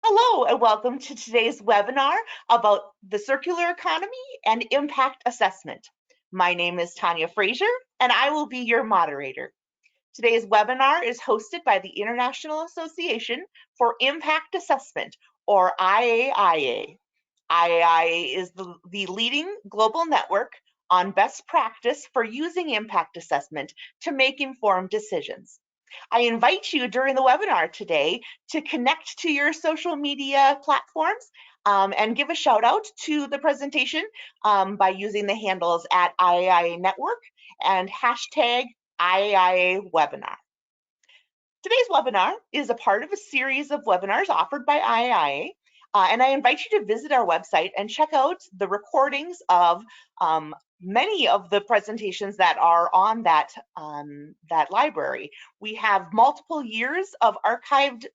Hello and welcome to today's webinar about the circular economy and impact assessment. My name is Tanya Frazier and I will be your moderator. Today's webinar is hosted by the International Association for Impact Assessment, or IAIA. IAIA is the leading global network on best practice for using impact assessment to make informed decisions. I invite you during the webinar today to connect to your social media platforms and give a shout out to the presentation by using the handles at IAIA Network and hashtag IAIA Webinar. Today's webinar is a part of a series of webinars offered by IAIA, and I invite you to visit our website and check out the recordings of many of the presentations that are on that library. We have multiple years of archived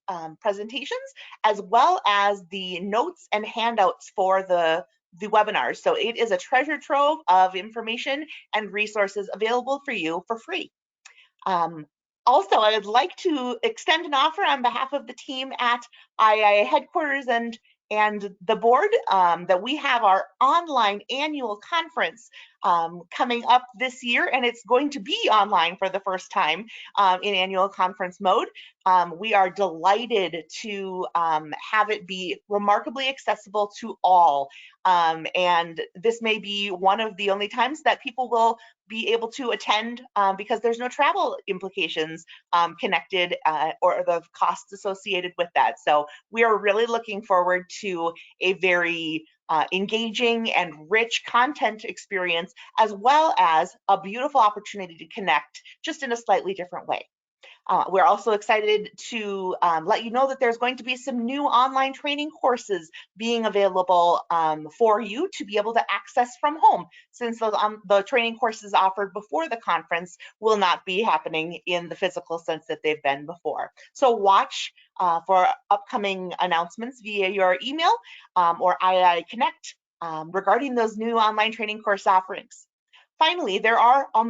presentations, as well as the notes and handouts for the webinars. So it is a treasure trove of information and resources available for you for free. Also, I would like to extend an offer on behalf of the team at IAIA headquarters and the board that we have our online annual conference coming up this year, and it's going to be online for the first time in annual conference mode. We are delighted to have it be remarkably accessible to all, and this may be one of the only times that people will be able to attend because there's no travel implications connected or the costs associated with that. So we are really looking forward to a very engaging and rich content experience, as well as a beautiful opportunity to connect just in a slightly different way. We're also excited to let you know that there's going to be some new online training courses being available for you to be able to access from home, since the training courses offered before the conference will not be happening in the physical sense that they've been before. So watch for upcoming announcements via your email or IAIA Connect regarding those new online training course offerings. Finally, there are a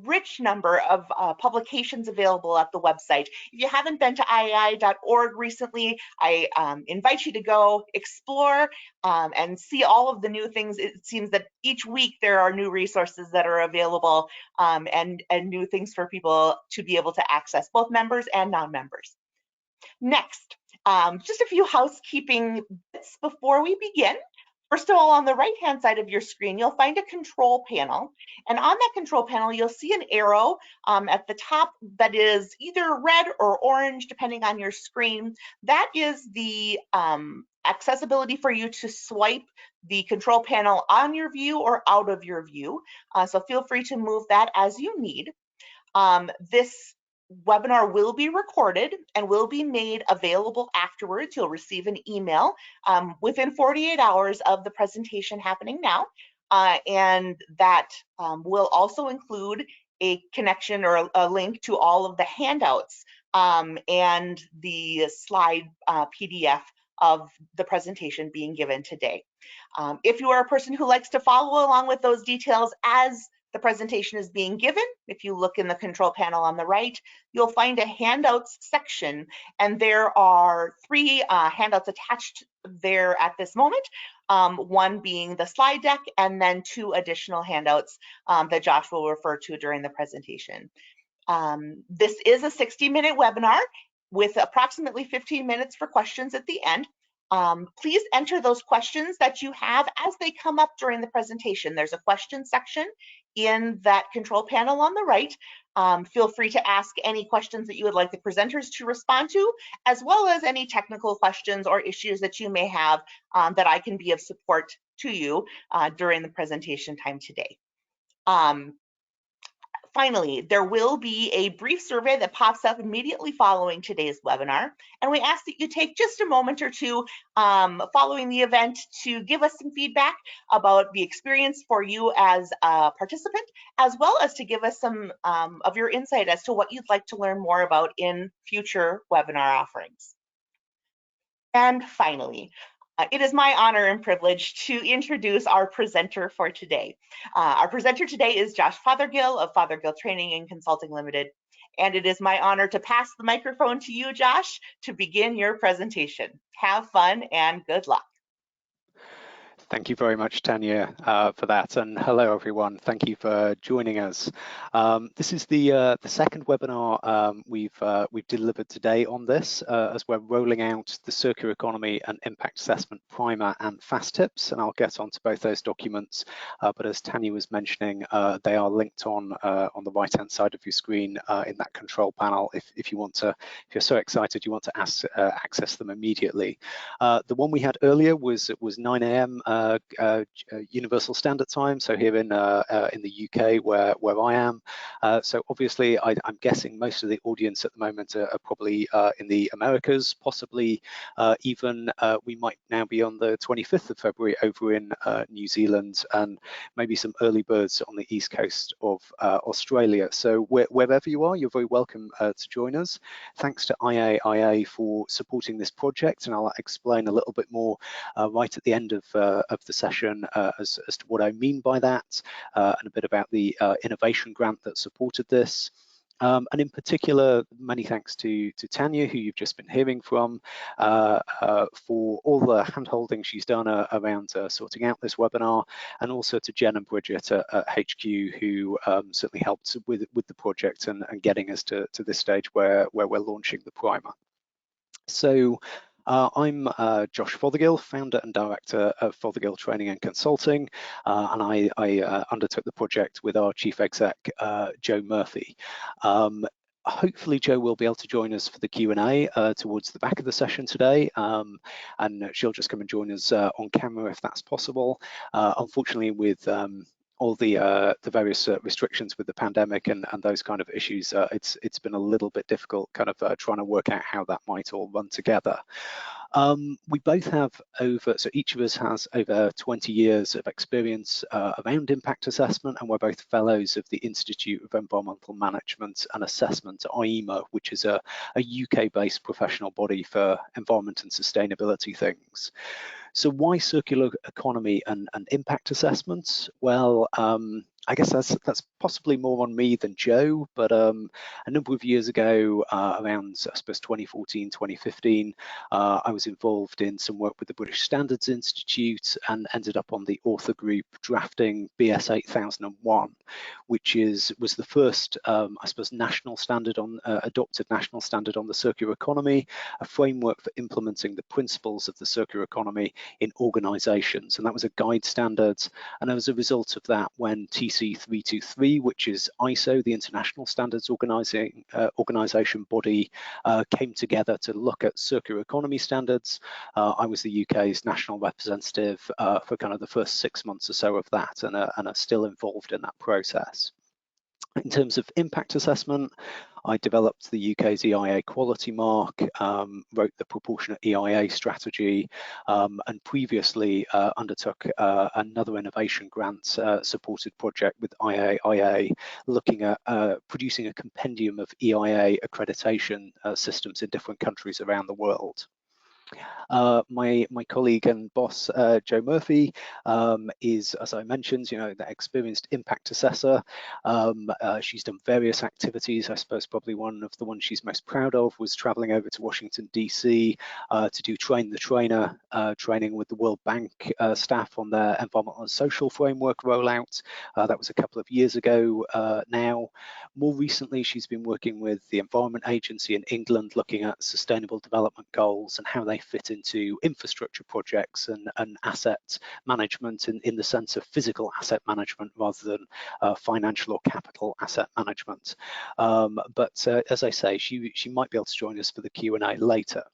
rich number of publications available at the website. If you haven't been to iai.org recently, I invite you to go explore and see all of the new things. It seems that each week there are new resources that are available and new things for people to be able to access, both members and non-members. Next, just a few housekeeping bits before we begin. First of all, on the right-hand side of your screen, you'll find a control panel. And on that control panel, you'll see an arrow at the top that is either red or orange, depending on your screen. That is the accessibility for you to swipe the control panel on your view or out of your view. So feel free to move that as you need. This webinar will be recorded and will be made available afterwards. You'll receive an email within 48 hours of the presentation happening now. And that will also include a connection or a link to all of the handouts and the slide PDF of the presentation being given today. If you are a person who likes to follow along with those details as the presentation is being given, if you look in the control panel on the right, you'll find a handouts section, and there are three handouts attached there at this moment, one being the slide deck and then two additional handouts that Josh will refer to during the presentation. This is a 60-minute webinar with approximately 15 minutes for questions at the end. Please enter those questions that you have as they come up during the presentation. There's a question section in that control panel on the right. Feel free to ask any questions that you would like the presenters to respond to, as well as any technical questions or issues that you may have that I can be of support to you during the presentation time today. Finally, there will be a brief survey that pops up immediately following today's webinar, and we ask that you take just a moment or two following the event to give us some feedback about the experience for you as a participant, as well as to give us some of your insight as to what you'd like to learn more about in future webinar offerings. And finally, It is my honor and privilege to introduce our presenter for today. Our presenter today is Josh Fothergill of Fothergill Training and Consulting Limited. And it is my honor to pass the microphone to you, Josh, to begin your presentation. Have fun and good luck. Thank you very much, Tanya, for that. And hello, everyone. Thank you for joining us. This is the second webinar we've delivered today on this, as we're rolling out the Circular Economy and Impact Assessment Primer and Fast Tips. And I'll get onto both those documents. But as Tanya was mentioning, they are linked on the right-hand side of your screen in that control panel. If you want to, if you're so excited, you want to access them immediately. The one we had earlier was 9 a.m. Universal Standard Time, so here in the UK where I am. So obviously I'm guessing most of the audience at the moment are probably in the Americas, possibly even we might now be on the 25th of February over in New Zealand, and maybe some early birds on the east coast of Australia. So wherever you are, you're very welcome to join us. Thanks to IAIA for supporting this project, and I'll explain a little bit more right at the end of the session as to what I mean by that, and a bit about the innovation grant that supported this. And in particular, many thanks to Tanya, who you've just been hearing from, for all the hand-holding she's done around sorting out this webinar, and also to Jen and Bridget at HQ, who certainly helped with the project and getting us to this stage where we're launching the primer. So I'm Josh Fothergill, founder and director of Fothergill Training and Consulting, and I undertook the project with our chief exec, Joe Murphy. Hopefully Joe will be able to join us for the Q&A towards the back of the session today, and she'll just come and join us on camera if that's possible. Unfortunately, with all the various restrictions with the pandemic and those kind of issues, it's been a little bit difficult kind of trying to work out how that might all run together. We both have so each of us has over 20 years of experience around impact assessment, and we're both fellows of the Institute of Environmental Management and Assessment, IEMA, which is a UK-based professional body for environment and sustainability things. So why circular economy and impact assessments? Well, I guess that's possibly more on me than Joe, but a number of years ago, around I suppose 2014, 2015, I was involved in some work with the British Standards Institute and ended up on the author group drafting BS 8001, which was the first, I suppose, national standard adopted national standard on the circular economy, a framework for implementing the principles of the circular economy in organisations, and that was a guide standard. And as a result of that, when TC 323, which is ISO, the International Standards Organisation body, came together to look at circular economy standards, I was the UK's national representative for kind of the first 6 months or so of that, and are still involved in that process. In terms of impact assessment, I developed the UK's EIA quality mark, wrote the proportionate EIA strategy, and previously undertook another innovation grant supported project with IAIA, looking at producing a compendium of EIA accreditation systems in different countries around the world. My colleague and boss, Joe Murphy, is, as I mentioned, the experienced impact assessor. She's done various activities. I suppose probably one of the ones she's most proud of was traveling over to Washington, DC to do Train the Trainer training with the World Bank staff on their environmental and social framework rollout. That was a couple of years ago now. More recently, she's been working with the Environment Agency in England, looking at sustainable development goals and how they fit into infrastructure projects and asset management in the sense of physical asset management rather than financial or capital asset management. But as I say, she might be able to join us for the Q&A later.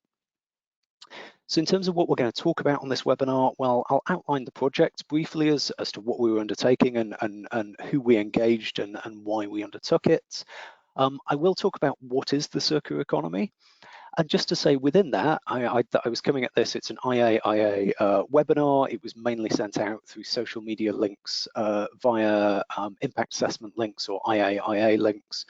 So in terms of what we're going to talk about on this webinar, well, I'll outline the project briefly as to what we were undertaking and who we engaged and why we undertook it. I will talk about what is the circular economy. And just to say within that, I was coming at this, it's an IAIA webinar. It was mainly sent out through social media links via impact assessment links or IAIA links,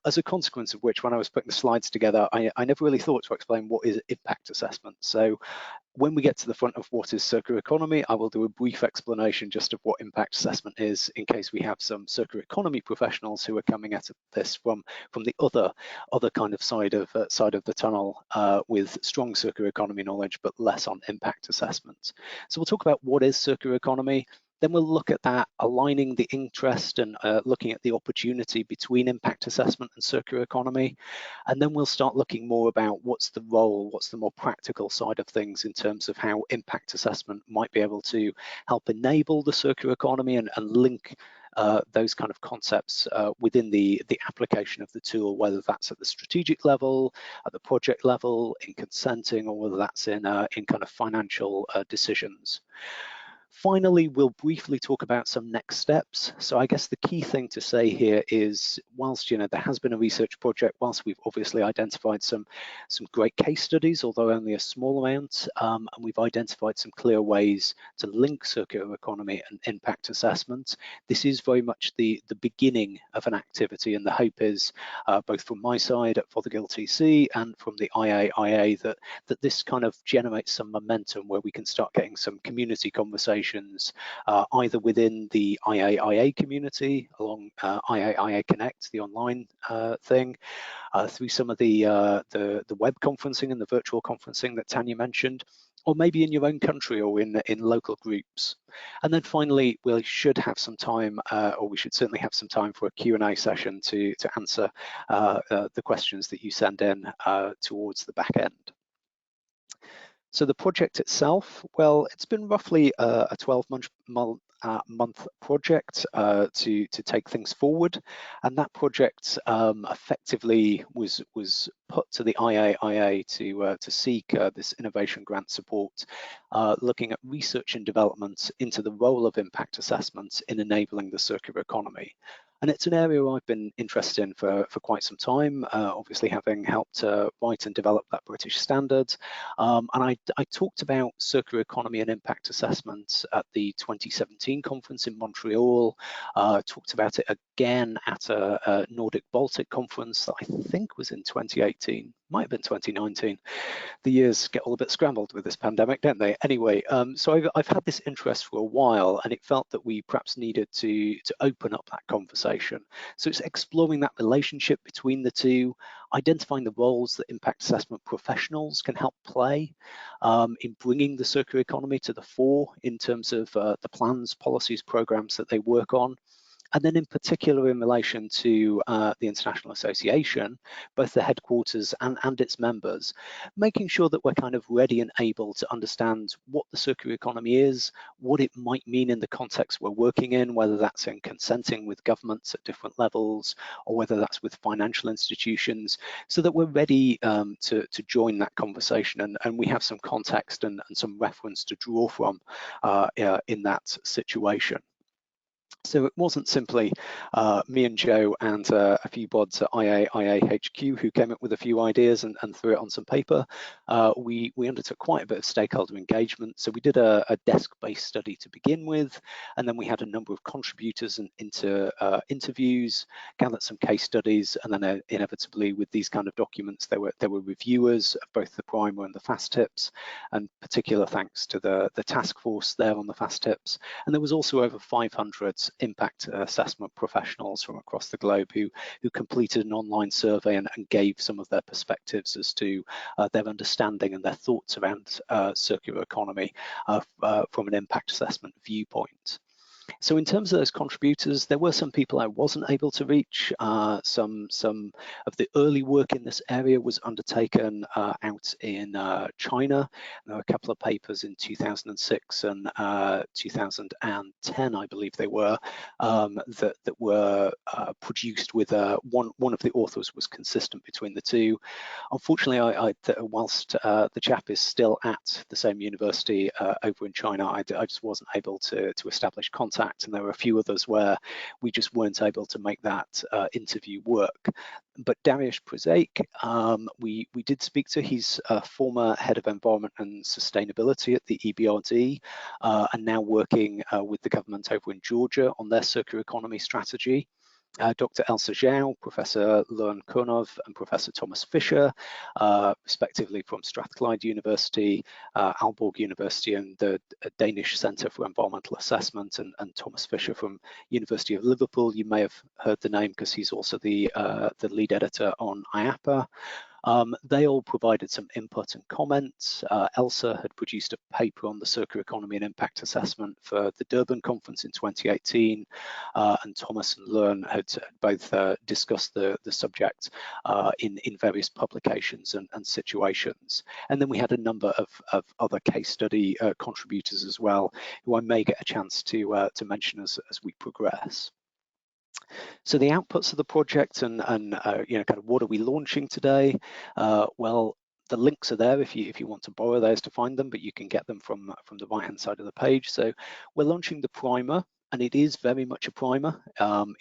as a consequence of which, when I was putting the slides together, I never really thought to explain what is impact assessment. So When we get to the front of what is circular economy, I will do a brief explanation just of what impact assessment is, in case we have some circular economy professionals who are coming at this from the other kind of side of the tunnel, with strong circular economy knowledge but less on impact assessment. So we'll talk about what is circular economy. Then we'll look at that, aligning the interest and looking at the opportunity between impact assessment and circular economy. And then we'll start looking more about what's the role, what's the more practical side of things in terms of how impact assessment might be able to help enable the circular economy and link those kind of concepts within the application of the tool, whether that's at the strategic level, at the project level, in consenting, or whether that's in kind of financial decisions. Finally, we'll briefly talk about some next steps. So I guess the key thing to say here is, whilst there has been a research project, whilst we've obviously identified some great case studies, although only a small amount, and we've identified some clear ways to link circular economy and impact assessment, this is very much the beginning of an activity, and the hope is, both from my side at Fothergill TC and from the IAIA, that this kind of generates some momentum where we can start getting some community conversations, either within the IAIA community, along IAIA Connect, the online thing, through some of the web conferencing and the virtual conferencing that Tanya mentioned, or maybe in your own country or in local groups. And then finally, we should have some time, or we should certainly have some time for a Q&A session to answer the questions that you send in towards the back end. So the project itself, well, it's been roughly a 12-month project to take things forward, and that project effectively was put to the IAIA to seek this innovation grant support, looking at research and development into the role of impact assessments in enabling the circular economy. And it's an area I've been interested in for quite some time, obviously having helped write and develop that British standard. And I talked about circular economy and impact assessment at the 2017 conference in Montreal, talked about it again at a Nordic Baltic conference that I think was in 2018, might have been 2019. The years get all a bit scrambled with this pandemic, don't they? Anyway, so I've had this interest for a while, and it felt that we perhaps needed to open up that conversation. So it's exploring that relationship between the two, identifying the roles that impact assessment professionals can help play in bringing the circular economy to the fore in terms of the plans, policies, programs that they work on. And then in particular in relation to the International Association, both the headquarters and its members, making sure that we're kind of ready and able to understand what the circular economy is, what it might mean in the context we're working in, whether that's in consenting with governments at different levels, or whether that's with financial institutions, so that we're ready to join that conversation, and we have some context and some reference to draw from in that situation. So it wasn't simply me and Joe and a few bods at IAIA HQ who came up with a few ideas and threw it on some paper. We undertook quite a bit of stakeholder engagement. So we did a desk-based study to begin with, and then we had a number of contributors and interviews, gathered some case studies, and then inevitably with these kind of documents, there were reviewers of both the primer and the fast tips, and particular thanks to the task force there on the fast tips. And there was also over 500 impact assessment professionals from across the globe who completed an online survey and gave some of their perspectives as to their understanding and their thoughts around circular economy from an impact assessment viewpoint. So in terms of those contributors, there were some people I wasn't able to reach. Some of the early work in this area was undertaken out in China. There were a couple of papers in 2006 and 2010, I believe they were, that were produced with one of the authors was consistent between the two. Unfortunately, whilst the chap is still at the same university over in China, I just wasn't able to establish contact, and there were a few others where we just weren't able to make that interview work. But Dariusz Przezik, we did speak to. He's a former head of environment and sustainability at the EBRD, and now working with the government over in Georgia on their circular economy strategy. Dr. Elsa Zhao, Professor Leon Konov, and Professor Thomas Fisher, respectively from Strathclyde University, Aalborg University, and the Danish Centre for Environmental Assessment, and Thomas Fisher from University of Liverpool. You may have heard the name because he's also the lead editor on IAPA. They all provided some input and comments. Elsa had produced a paper on the circular economy and impact assessment for the Durban conference in 2018, and Thomas and Learn had both discussed the subject in various publications and situations. And then we had a number of other case study contributors as well, who I may get a chance to mention as we progress. So the outputs of the project and you know, kind of what are we launching today? Well, the links are there if you want to borrow those to find them, but you can get them from the right-hand side of the page. So we're launching the primer, and it is very much a primer.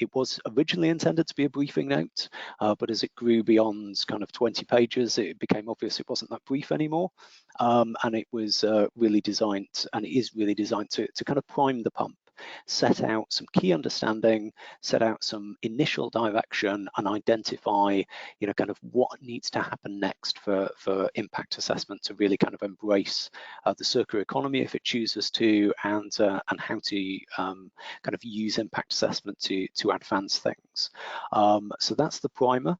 It was originally intended to be a briefing note, but as it grew beyond kind of 20 pages, it became obvious it wasn't that brief anymore. And it was really designed, and it is really designed to kind of prime the pump, set out some key understanding, set out some initial direction, and identify, you know, kind of what needs to happen next for impact assessment to really kind of embrace the circular economy if it chooses to, and how to kind of use impact assessment to advance things. So that's the primer.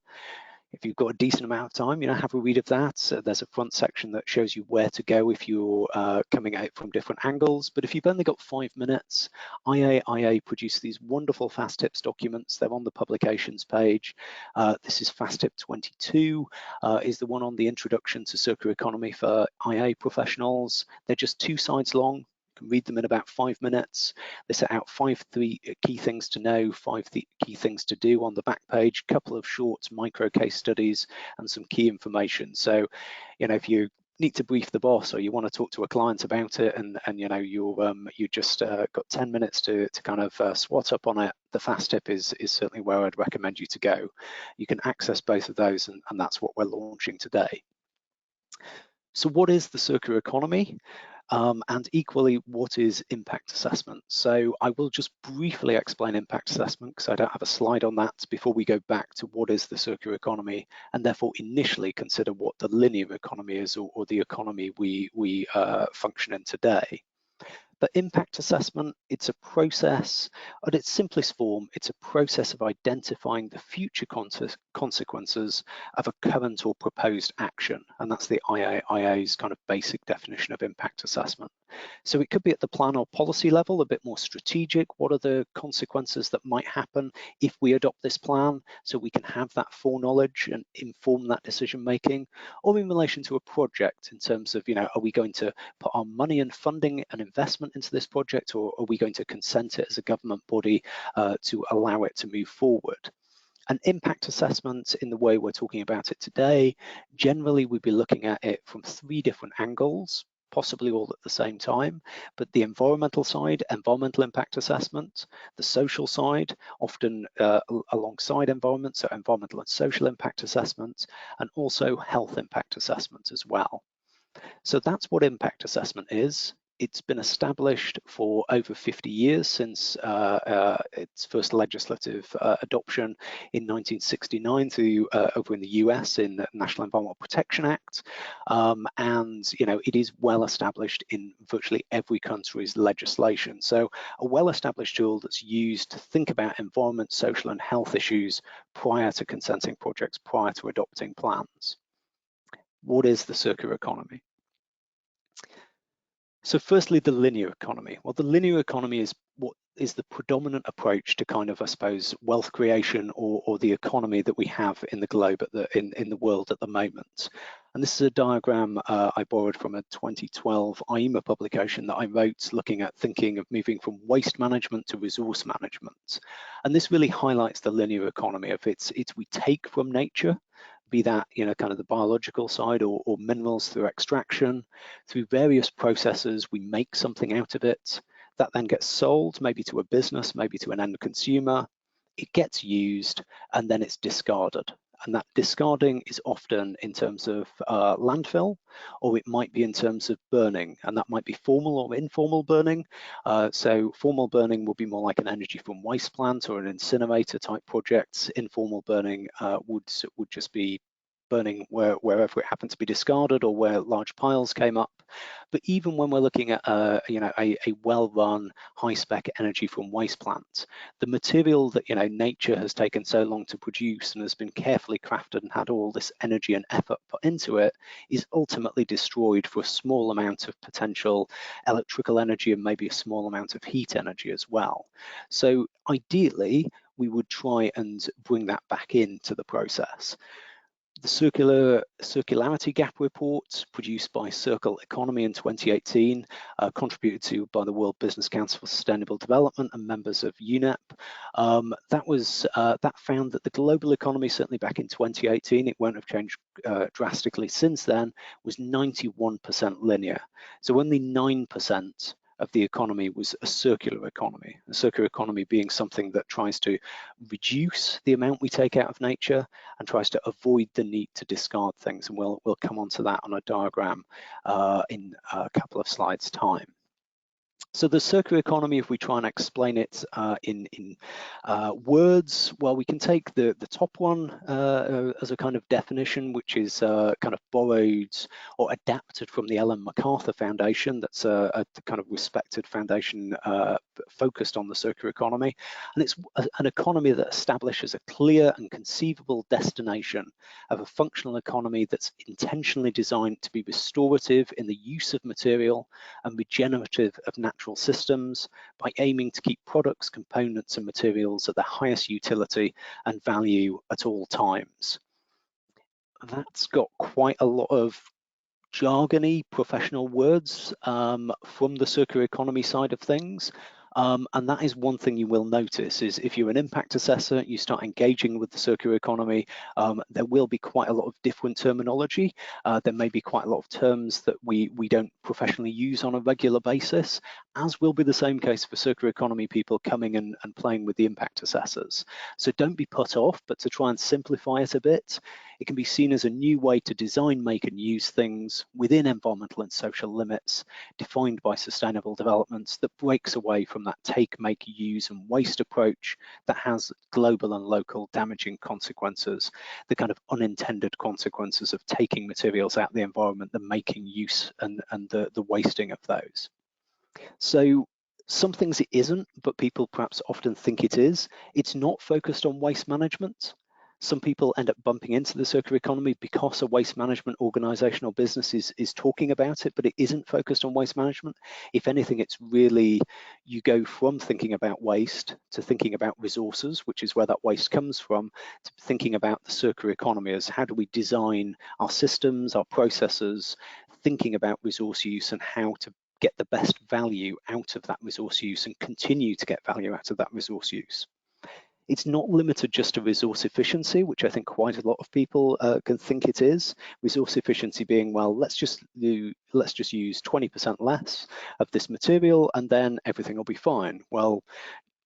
If you've got a decent amount of time, you know, have a read of that. There's a front section that shows you where to go if you're coming out from different angles. But if you've only got 5 minutes, IAIA produce these wonderful fast tips documents. They're on the publications page. This is fast tip 22, is the one on the introduction to circular economy for IA professionals. They're just 2 sides long. Can read them in about 5 minutes. They set out 5 key things to know, 5 key things to do on the back page, a couple of short micro case studies, and some key information. So, you know, if you need to brief the boss or you want to talk to a client about it, and you know, you just got 10 minutes to kind of swat up on it, the fast tip is certainly where I'd recommend you to go. You can access both of those, and that's what we're launching today. So what is the circular economy? And equally, what is impact assessment? So I will just briefly explain impact assessment because I don't have a slide on that before we go back to what is the circular economy, and therefore initially consider what the linear economy is, or the economy we function in today. But impact assessment, it's a process. At its simplest form, it's a process of identifying the future consequences of a current or proposed action. And that's the IAIA's kind of basic definition of impact assessment. So it could be at the plan or policy level, a bit more strategic. What are the consequences that might happen if we adopt this plan, so we can have that foreknowledge and inform that decision making? Or in relation to a project, in terms of, you know, are we going to put our money and funding and investment into this project, or are we going to consent it as a government body to allow it to move forward? An impact assessment, in the way we're talking about it today, generally we'd be looking at it from 3 different angles, possibly all at the same time, but the environmental side, environmental impact assessment, the social side, often alongside environment, so environmental and social impact assessment, and also health impact assessment as well. So that's what impact assessment is. It's been established for over 50 years, since its first legislative adoption in 1969 through over in the US in the National Environmental Protection Act. And, you know, it is well established in virtually every country's legislation. So a well-established tool that's used to think about environment, social and health issues prior to consenting projects, prior to adopting plans. What is the circular economy? So firstly, the linear economy. Well, the linear economy is what is the predominant approach to kind of, I suppose, wealth creation or the economy that we have in the globe, in the world at the moment. And this is a diagram I borrowed from a 2012 IEMA publication that I wrote, looking at thinking of moving from waste management to resource management. And this really highlights the linear economy of it's we take from nature, be that, you know, kind of the biological side or minerals through extraction, through various processes, we make something out of it. That then gets sold, maybe to a business, maybe to an end consumer. It gets used, and then it's discarded. and that discarding is often in terms of landfill, or it might be in terms of burning, and that might be formal or informal burning. So formal burning will be more like an energy from waste plant or an incinerator type project. Informal burning would just be burning wherever it happened to be discarded or where large piles came up. But even when we're looking at a well-run, high-spec energy from waste plants, the material that nature has taken so long to produce and has been carefully crafted and had all this energy and effort put into it is ultimately destroyed for a small amount of potential electrical energy and maybe a small amount of heat energy as well. So ideally, we would try and bring that back into the process. The Circularity Gap report produced by Circle Economy in 2018, contributed to by the World Business Council for Sustainable Development and members of UNEP. That found that the global economy, certainly back in 2018, it won't have changed drastically since then, was 91% linear. So only 9% of the economy was a circular economy. A circular economy being something that tries to reduce the amount we take out of nature and tries to avoid the need to discard things. And we'll come on to that on a diagram in a couple of slides' time. So the circular economy, if we try and explain it in words, well, we can take the top one as a kind of definition, which is kind of borrowed or adapted from the Ellen MacArthur Foundation. That's a kind of respected foundation focused on the circular economy. And it's an economy that establishes a clear and conceivable destination of a functional economy that's intentionally designed to be restorative in the use of material and regenerative of natural systems by aiming to keep products, components and materials at their highest utility and value at all times. That's got quite a lot of jargony professional words from the circular economy side of things. And that is one thing you will notice is if you're an impact assessor, you start engaging with the circular economy, there will be quite a lot of different terminology. There may be quite a lot of terms that we don't professionally use on a regular basis, as will be the same case for circular economy people coming and playing with the impact assessors. So don't be put off, but to try and simplify it a bit, it can be seen as a new way to design, make and use things within environmental and social limits defined by sustainable development that breaks away from that take, make, use and waste approach that has global and local damaging consequences, the kind of unintended consequences of taking materials out of the environment, the making use and the wasting of those. So some things it isn't, but people perhaps often think it is. It's not focused on waste management. Some people end up bumping into the circular economy because a waste management organization or business is talking about it, but it isn't focused on waste management. If anything, it's really, you go from thinking about waste to thinking about resources, which is where that waste comes from, to thinking about the circular economy as how do we design our systems, our processes, thinking about resource use and how to get the best value out of that resource use and continue to get value out of that resource use. It's not limited just to resource efficiency, which I think quite a lot of people can think it is. Resource efficiency being, well, let's just use 20% less of this material and then everything will be fine. Well,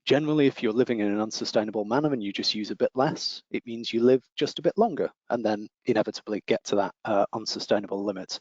generally, if you're living in an unsustainable manner and you just use a bit less, it means you live just a bit longer and then inevitably get to that unsustainable limit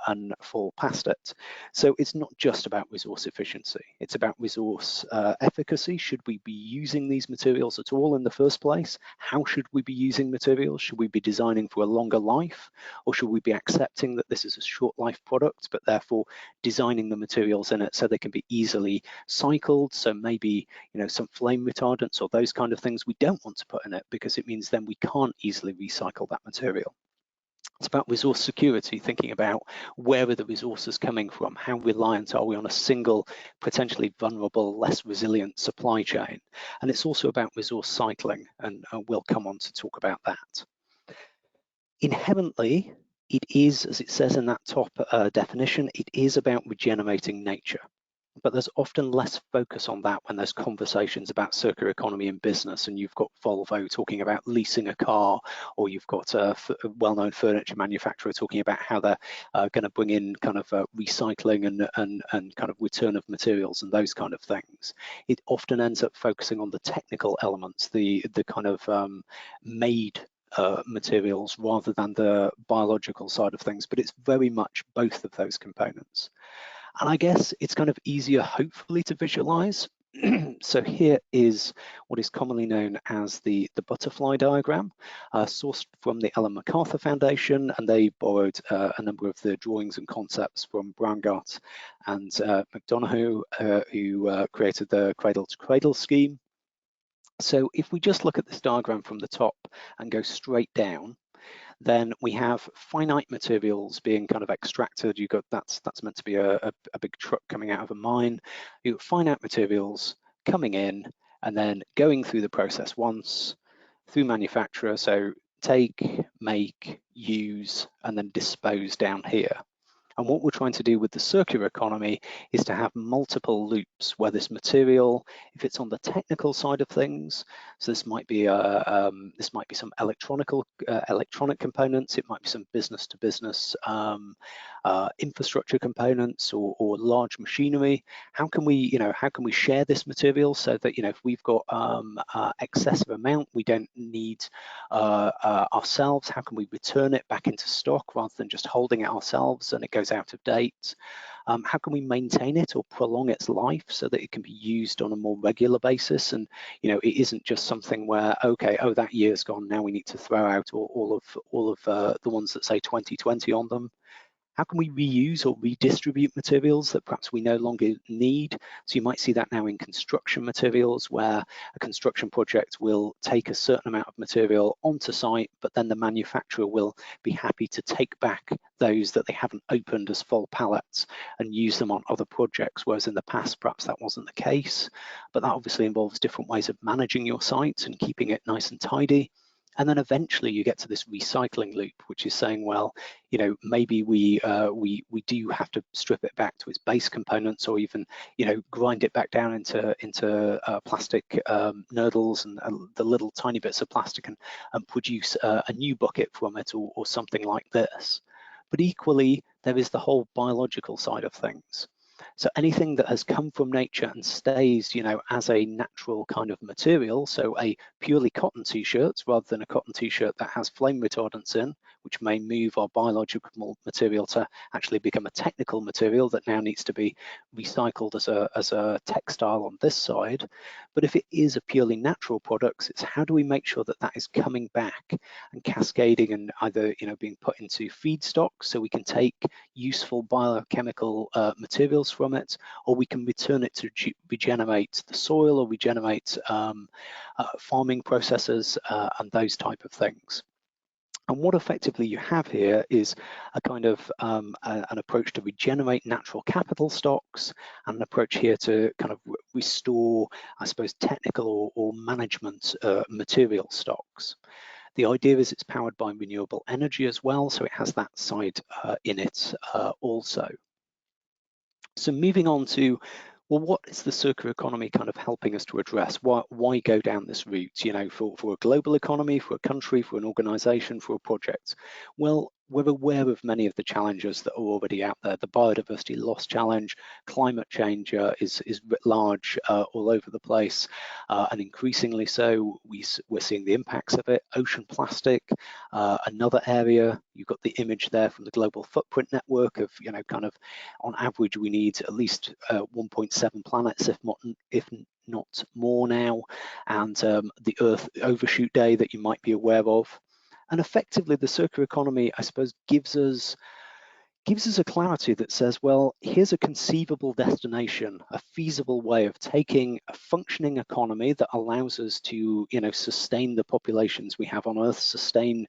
and fall past it. So it's not just about resource efficiency, it's about resource efficacy. Should we be using these materials at all in the first place? How should we be using materials? Should we be designing for a longer life? Or should we be accepting that this is a short life product, but therefore designing the materials in it so they can be easily cycled? So maybe some flame retardants or those kind of things we don't want to put in it because it means then we can't easily recycle that material. It's about resource security, thinking about where are the resources coming from? How reliant are we on a single, potentially vulnerable, less resilient supply chain? And it's also about resource cycling, and we'll come on to talk about that. Inherently, it is, as it says in that top definition, it is about regenerating nature. But there's often less focus on that when there's conversations about circular economy in business, and you've got Volvo talking about leasing a car, or you've got a well-known furniture manufacturer talking about how they're going to bring in kind of recycling and kind of return of materials and those kind of things. It often ends up focusing on the technical elements, the kind of made materials rather than the biological side of things, but it's very much both of those components. And I guess it's kind of easier, hopefully, to visualize. So here is what is commonly known as the butterfly diagram, sourced from the Ellen MacArthur Foundation, and they borrowed a number of the drawings and concepts from Braungart and McDonough, who created the Cradle to Cradle scheme. So if we just look at this diagram from the top and go straight down, then we have finite materials being kind of extracted. You've got that's meant to be a big truck coming out of a mine. You've got finite materials coming in and then going through the process once through manufacturer. So take, make, use, and then dispose down here. And what we're trying to do with the circular economy is to have multiple loops where this material, if it's on the technical side of things, so this might be some electronic components, it might be some business to business infrastructure components or large machinery. How can we share this material so that if we've got excessive amount we don't need ourselves? How can we return it back into stock rather than just holding it ourselves and it goes out of date? How can we maintain it or prolong its life so that it can be used on a more regular basis? And it isn't just something where that year's gone, now we need to throw out all of the ones that say 2020 on them. How can we reuse or redistribute materials that perhaps we no longer need? So you might see that now in construction materials, where a construction project will take a certain amount of material onto site, but then the manufacturer will be happy to take back those that they haven't opened as full pallets and use them on other projects, whereas in the past perhaps that wasn't the case. But that obviously involves different ways of managing your site and keeping it nice and tidy. And then eventually you get to this recycling loop, which is saying, well, maybe we do have to strip it back to its base components, or even grind it back down into plastic nurdles and the little tiny bits of plastic and produce a new bucket from it, or something like this. But equally, there is the whole biological side of things. So anything that has come from nature and stays, as a natural kind of material, so a purely cotton t-shirt rather than a cotton t-shirt that has flame retardants in, which may move our biological material to actually become a technical material that now needs to be recycled as a textile on this side. But if it is a purely natural product, it's how do we make sure that that is coming back and cascading and either being put into feedstock so we can take useful biochemical materials from it, or we can return it to regenerate the soil or regenerate farming processes and those type of things. And what effectively you have here is a kind of an approach to regenerate natural capital stocks, and an approach here to kind of restore, I suppose, technical or management material stocks. The idea is it's powered by renewable energy as well, so it has that side in it also. So moving on to, well, what is the circular economy kind of helping us to address? Why go down this route, for a global economy, for a country, for an organization, for a project? Well, we're aware of many of the challenges that are already out there. The biodiversity loss challenge, climate change is writ large all over the place, and increasingly so. We're seeing the impacts of it. Ocean plastic, another area. You've got the image there from the Global Footprint Network of, kind of on average we need at least 1.7 planets, if not more now, and the Earth Overshoot Day that you might be aware of. And effectively, the circular economy, I suppose, gives us a clarity that says, well, here's a conceivable destination, a feasible way of taking a functioning economy that allows us to, sustain the populations we have on Earth, sustain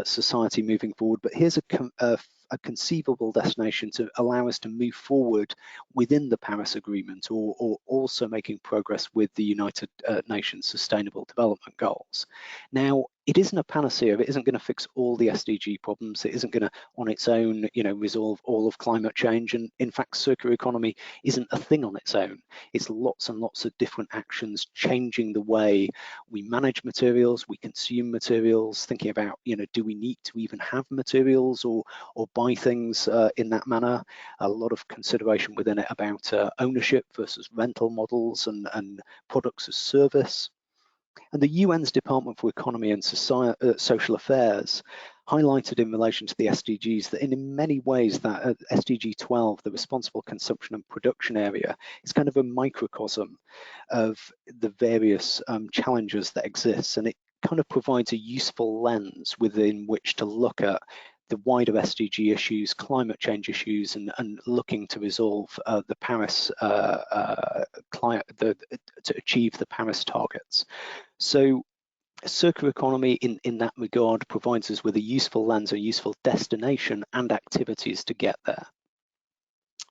society moving forward. But here's a conceivable destination to allow us to move forward within the Paris Agreement, or also making progress with the United Nations Sustainable Development Goals. Now, it isn't a panacea. It isn't going to fix all the SDG problems. It isn't going to, on its own, resolve all of climate change. And in fact, circular economy isn't a thing on its own. It's lots and lots of different actions, changing the way we manage materials, we consume materials, thinking about, do we need to even have materials or buy things in that manner? A lot of consideration within it about ownership versus rental models and products as service. And the UN's Department for Economy and Social Affairs highlighted in relation to the SDGs that in many ways that SDG 12, the responsible consumption and production area, is kind of a microcosm of the various challenges that exist, and it kind of provides a useful lens within which to look at the wider SDG issues, climate change issues, and looking to resolve the Paris to achieve the Paris targets. So circular economy in that regard provides us with a useful lens, a useful destination and activities to get there.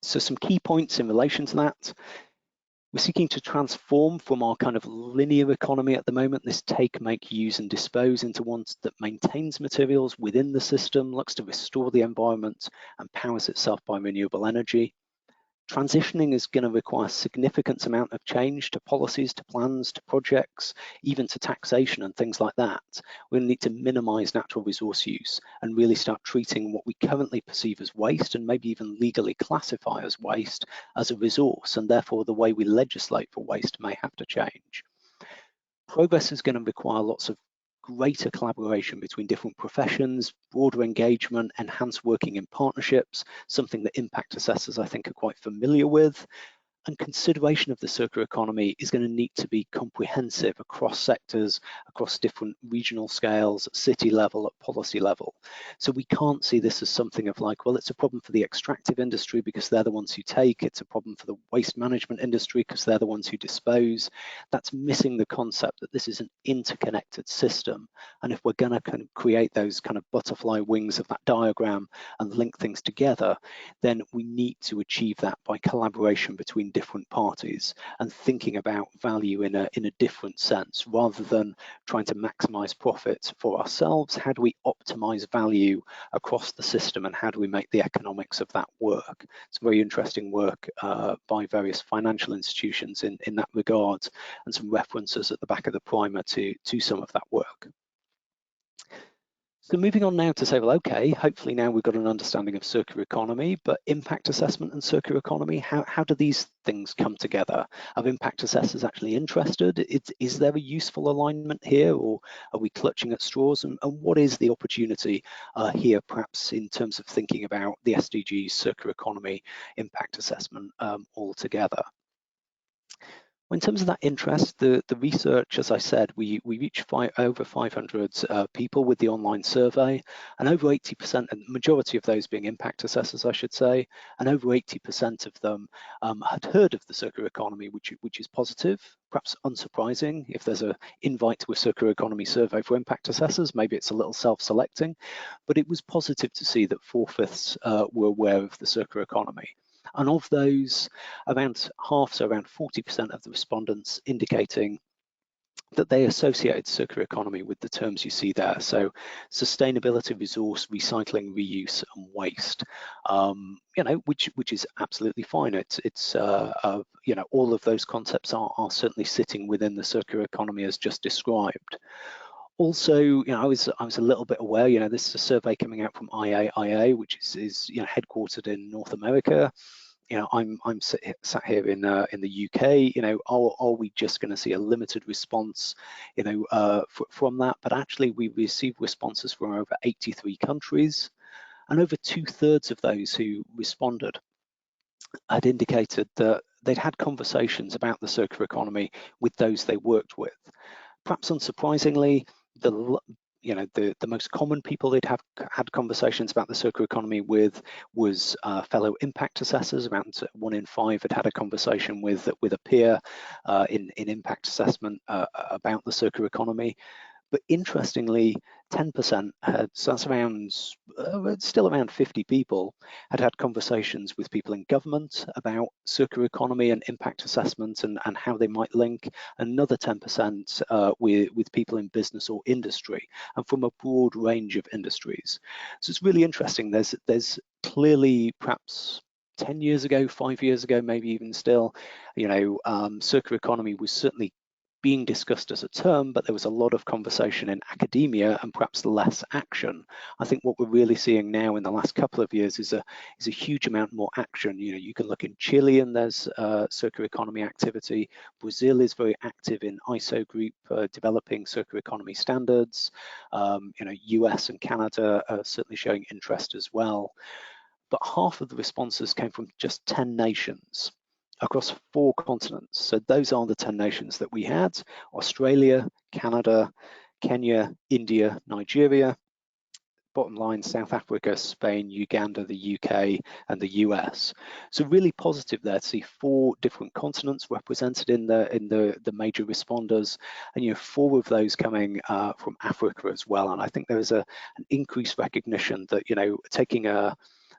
So some key points in relation to that. We're seeking to transform from our kind of linear economy at the moment, this take, make, use and dispose, into one that maintains materials within the system, looks to restore the environment and powers itself by renewable energy. Transitioning is going to require a significant amount of change to policies, to plans, to projects, even to taxation and things like that. We're going to need to minimize natural resource use and really start treating what we currently perceive as waste, and maybe even legally classify as waste, as a resource, and therefore the way we legislate for waste may have to change. Progress is going to require lots of greater collaboration between different professions, broader engagement, enhanced working in partnerships, something that impact assessors I think are quite familiar with. And consideration of the circular economy is going to need to be comprehensive across sectors, across different regional scales, at city level, at policy level. So we can't see this as something of like, well, it's a problem for the extractive industry because they're the ones who take, it's a problem for the waste management industry because they're the ones who dispose. That's missing the concept that this is an interconnected system. And if we're going to kind of create those kind of butterfly wings of that diagram and link things together, then we need to achieve that by collaboration between different parties and thinking about value in a different sense, rather than trying to maximize profits for ourselves. How do we optimize value across the system, and how do we make the economics of that work? It's very interesting work by various financial institutions in that regard, and some references at the back of the primer to some of that work. So moving on now to say, well, okay, hopefully now we've got an understanding of circular economy, but impact assessment and circular economy, how do these things come together? Are impact assessors actually interested? Is there a useful alignment here, or are we clutching at straws? And what is the opportunity here, perhaps in terms of thinking about the SDGs, circular economy, impact assessment altogether? In terms of that interest, the research, as I said, we reached over 500 people with the online survey, and over 80%, and the majority of those being impact assessors, I should say, and over 80% of them had heard of the circular economy, which is positive, perhaps unsurprising. If there's an invite to a circular economy survey for impact assessors, maybe it's a little self-selecting, but it was positive to see that 4/5 were aware of the circular economy. And of those, around half, so around 40% of the respondents indicating that they associated circular economy with the terms you see there. So sustainability, resource, recycling, reuse, and waste, which is absolutely fine. It's all of those concepts are certainly sitting within the circular economy as just described. Also, I was a little bit aware, this is a survey coming out from IAIA, which is headquartered in North America. I'm sat here in the UK. Are we just going to see a limited response, from that? But actually, we received responses from over 83 countries, and over 2/3 of those who responded had indicated that they'd had conversations about the circular economy with those they worked with. Perhaps unsurprisingly, the most common people they'd have had conversations about the circular economy with was fellow impact assessors. Around 1 in 5 had had a conversation with a peer in impact assessment about the circular economy. But interestingly, 10% had, so that's around, still around 50 people, had conversations with people in government about circular economy and impact assessment and how they might link. Another 10% with people in business or industry, and from a broad range of industries. So it's really interesting. There's clearly, perhaps 10 years ago, 5 years ago, maybe even still, circular economy was certainly being discussed as a term, but there was a lot of conversation in academia and perhaps less action. I think what we're really seeing now in the last couple of years is a huge amount more action. You know, you can look in Chile and there's circular economy activity. Brazil is very active in ISO group, developing circular economy standards. You know, US and Canada are certainly showing interest as well. But half of the responses came from just 10 nations across 4 continents. So those are the 10 nations that we had: Australia, Canada, Kenya, India, Nigeria, bottom line, South Africa, Spain, Uganda, the UK, and the US. So really positive there to see 4 different continents represented in the major responders, and you know, 4 of those coming from Africa as well. And I think there is an increased recognition that, you know, taking a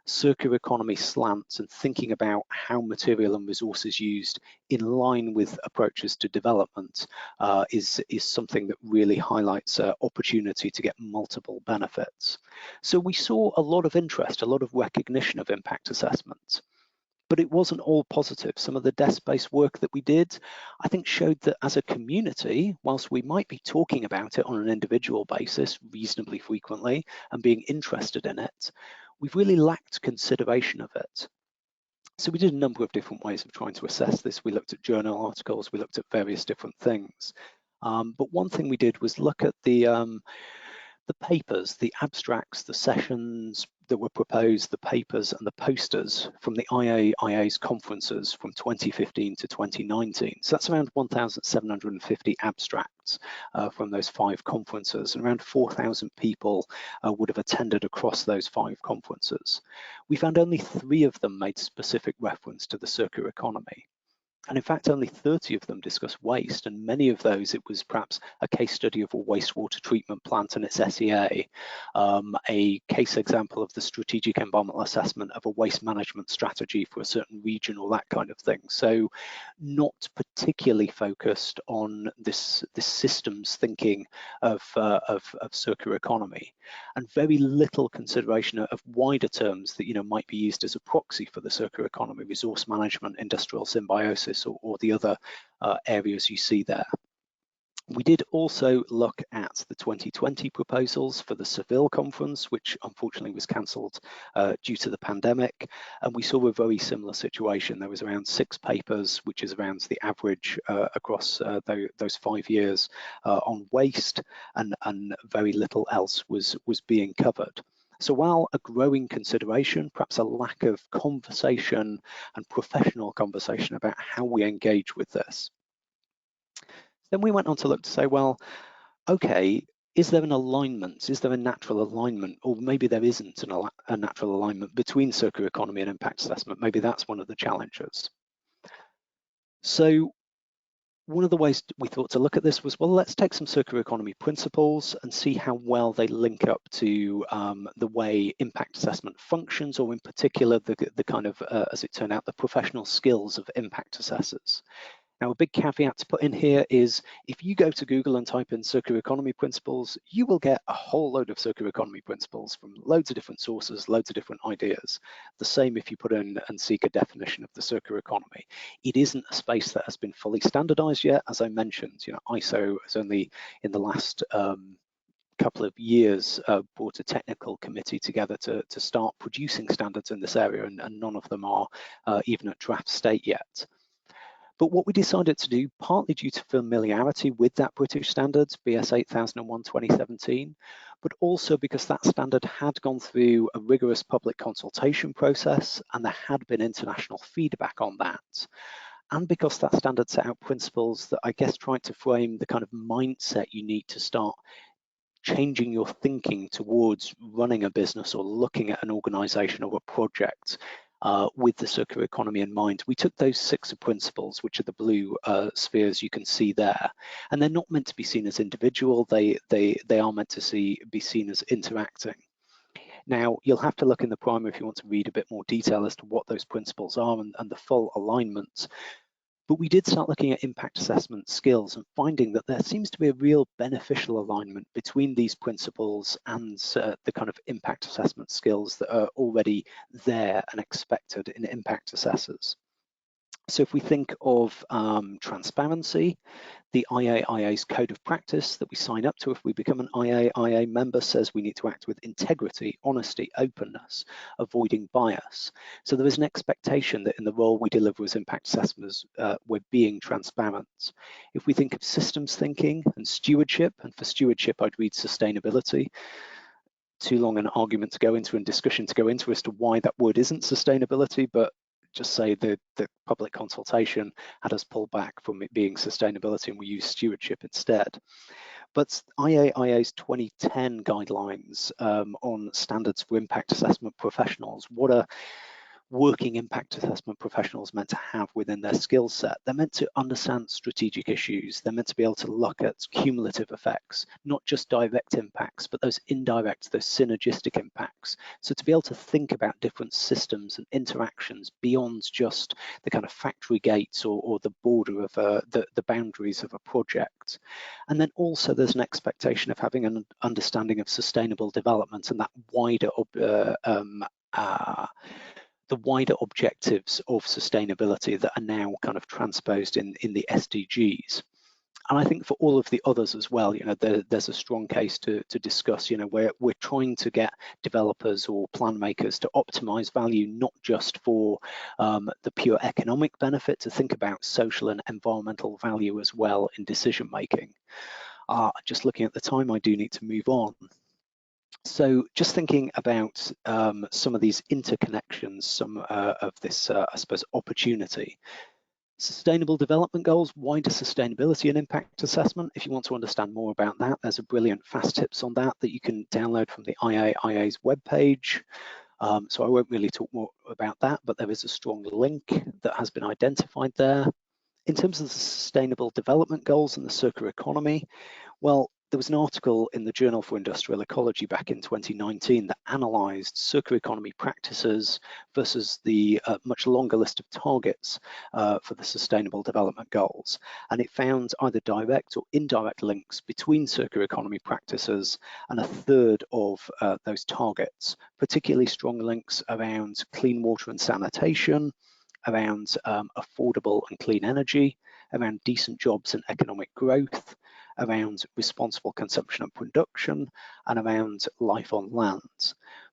circular economy slants and thinking about how material and resources used in line with approaches to development is something that really highlights opportunity to get multiple benefits. So we saw a lot of interest, a lot of recognition of impact assessments. But it wasn't all positive. Some of the desk-based work that we did, I think, showed that as a community, whilst we might be talking about it on an individual basis reasonably frequently and being interested in it, we've really lacked consideration of it. So we did a number of different ways of trying to assess this. We looked at journal articles, we looked at various different things. But one thing we did was look at the papers, the abstracts, the sessions that were proposed, the papers and the posters from the IAIA's conferences from 2015 to 2019. So that's around 1,750 abstracts from those 5 conferences, and around 4,000 people would have attended across those 5 conferences. We found only 3 of them made specific reference to the circular economy. And in fact, only 30 of them discuss waste, and many of those, it was perhaps a case study of a wastewater treatment plant and its SEA, a case example of the strategic environmental assessment of a waste management strategy for a certain region, or that kind of thing. So not particularly focused on this systems thinking of circular economy, and very little consideration of wider terms that, you know, might be used as a proxy for the circular economy: resource management, industrial symbiosis, or the other areas you see there. We did also look at the 2020 proposals for the Seville conference, which unfortunately was cancelled due to the pandemic, and we saw a very similar situation. There was around 6 papers, which is around the average across those 5 years on waste, and very little else was being covered. So while a growing consideration, perhaps a lack of conversation and professional conversation about how we engage with this. Then we went on to look to say, well, okay, is there an alignment? Is there a natural alignment? Or maybe there isn't a natural alignment between circular economy and impact assessment. Maybe that's one of the challenges. So one of the ways we thought to look at this was, well, let's take some circular economy principles and see how well they link up to the way impact assessment functions, or in particular, the kind of, as it turned out, the professional skills of impact assessors. Now, a big caveat to put in here is, if you go to Google and type in circular economy principles, you will get a whole load of circular economy principles from loads of different sources, loads of different ideas. The same if you put in and seek a definition of the circular economy. It isn't a space that has been fully standardized yet. As I mentioned, you know, ISO has only in the last couple of years brought a technical committee together to start producing standards in this area, and none of them are even at draft state yet. But what we decided to do, partly due to familiarity with that British standards, BS 8001 2017, but also because that standard had gone through a rigorous public consultation process and there had been international feedback on that, and because that standard set out principles that I guess tried to frame the kind of mindset you need to start changing your thinking towards running a business or looking at an organization or a project with the circular economy in mind. We took those 6 principles, which are the blue spheres you can see there, and they're not meant to be seen as individual. They are meant to be seen as interacting. Now, you'll have to look in the primer if you want to read a bit more detail as to what those principles are and the full alignment. But we did start looking at impact assessment skills and finding that there seems to be a real beneficial alignment between these principles and the kind of impact assessment skills that are already there and expected in impact assessors. So if we think of transparency, the IAIA's code of practice that we sign up to if we become an IAIA member says we need to act with integrity, honesty, openness, avoiding bias. So there is an expectation that in the role we deliver as impact assessors, we're being transparent. If we think of systems thinking and stewardship, and for stewardship I'd read sustainability, too long an argument to go into and discussion to go into as to why that word isn't sustainability, but just say the public consultation had us pull back from it being sustainability and we use stewardship instead. But IAIA's 2010 guidelines on standards for impact assessment professionals, what are working impact assessment professionals meant to have within their skill set? They're meant to understand strategic issues. They're meant to be able to look at cumulative effects, not just direct impacts, but those indirect, those synergistic impacts. So to be able to think about different systems and interactions beyond just the kind of factory gates or the border of the boundaries of a project. And then also there's an expectation of having an understanding of sustainable development and that wider the wider objectives of sustainability that are now kind of transposed in the SDGs. And I think for all of the others as well, there's a strong case to discuss, where we're trying to get developers or plan makers to optimize value, not just for the pure economic benefit, to think about social and environmental value as well in decision making. Just looking at the time, I do need to move on. So just thinking about some of these interconnections, some of this, I suppose, opportunity. Sustainable Development Goals, wider sustainability and impact assessment. If you want to understand more about that, there's a brilliant fast tips on that you can download from the IAIA's webpage. So I won't really talk more about that, but there is a strong link that has been identified there. In terms of the Sustainable Development Goals and the circular economy, well, there was an article in the Journal for Industrial Ecology back in 2019 that analysed circular economy practices versus the much longer list of targets for the Sustainable Development Goals. And it found either direct or indirect links between circular economy practices and a third of those targets, particularly strong links around clean water and sanitation, around affordable and clean energy, around decent jobs and economic growth, around responsible consumption and production, and around life on land.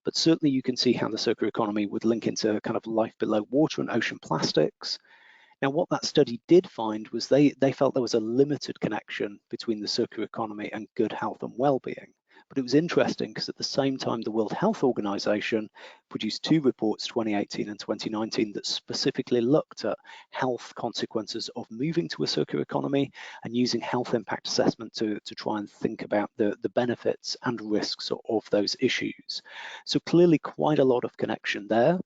But certainly you can see how the circular economy would link into kind of life below water and ocean plastics. Now, what that study did find was they felt there was a limited connection between the circular economy and good health and well-being. But it was interesting because at the same time, the World Health Organization produced two reports, 2018 and 2019, that specifically looked at health consequences of moving to a circular economy and using health impact assessment to try and think about the benefits and risks of those issues. So clearly quite a lot of connection there.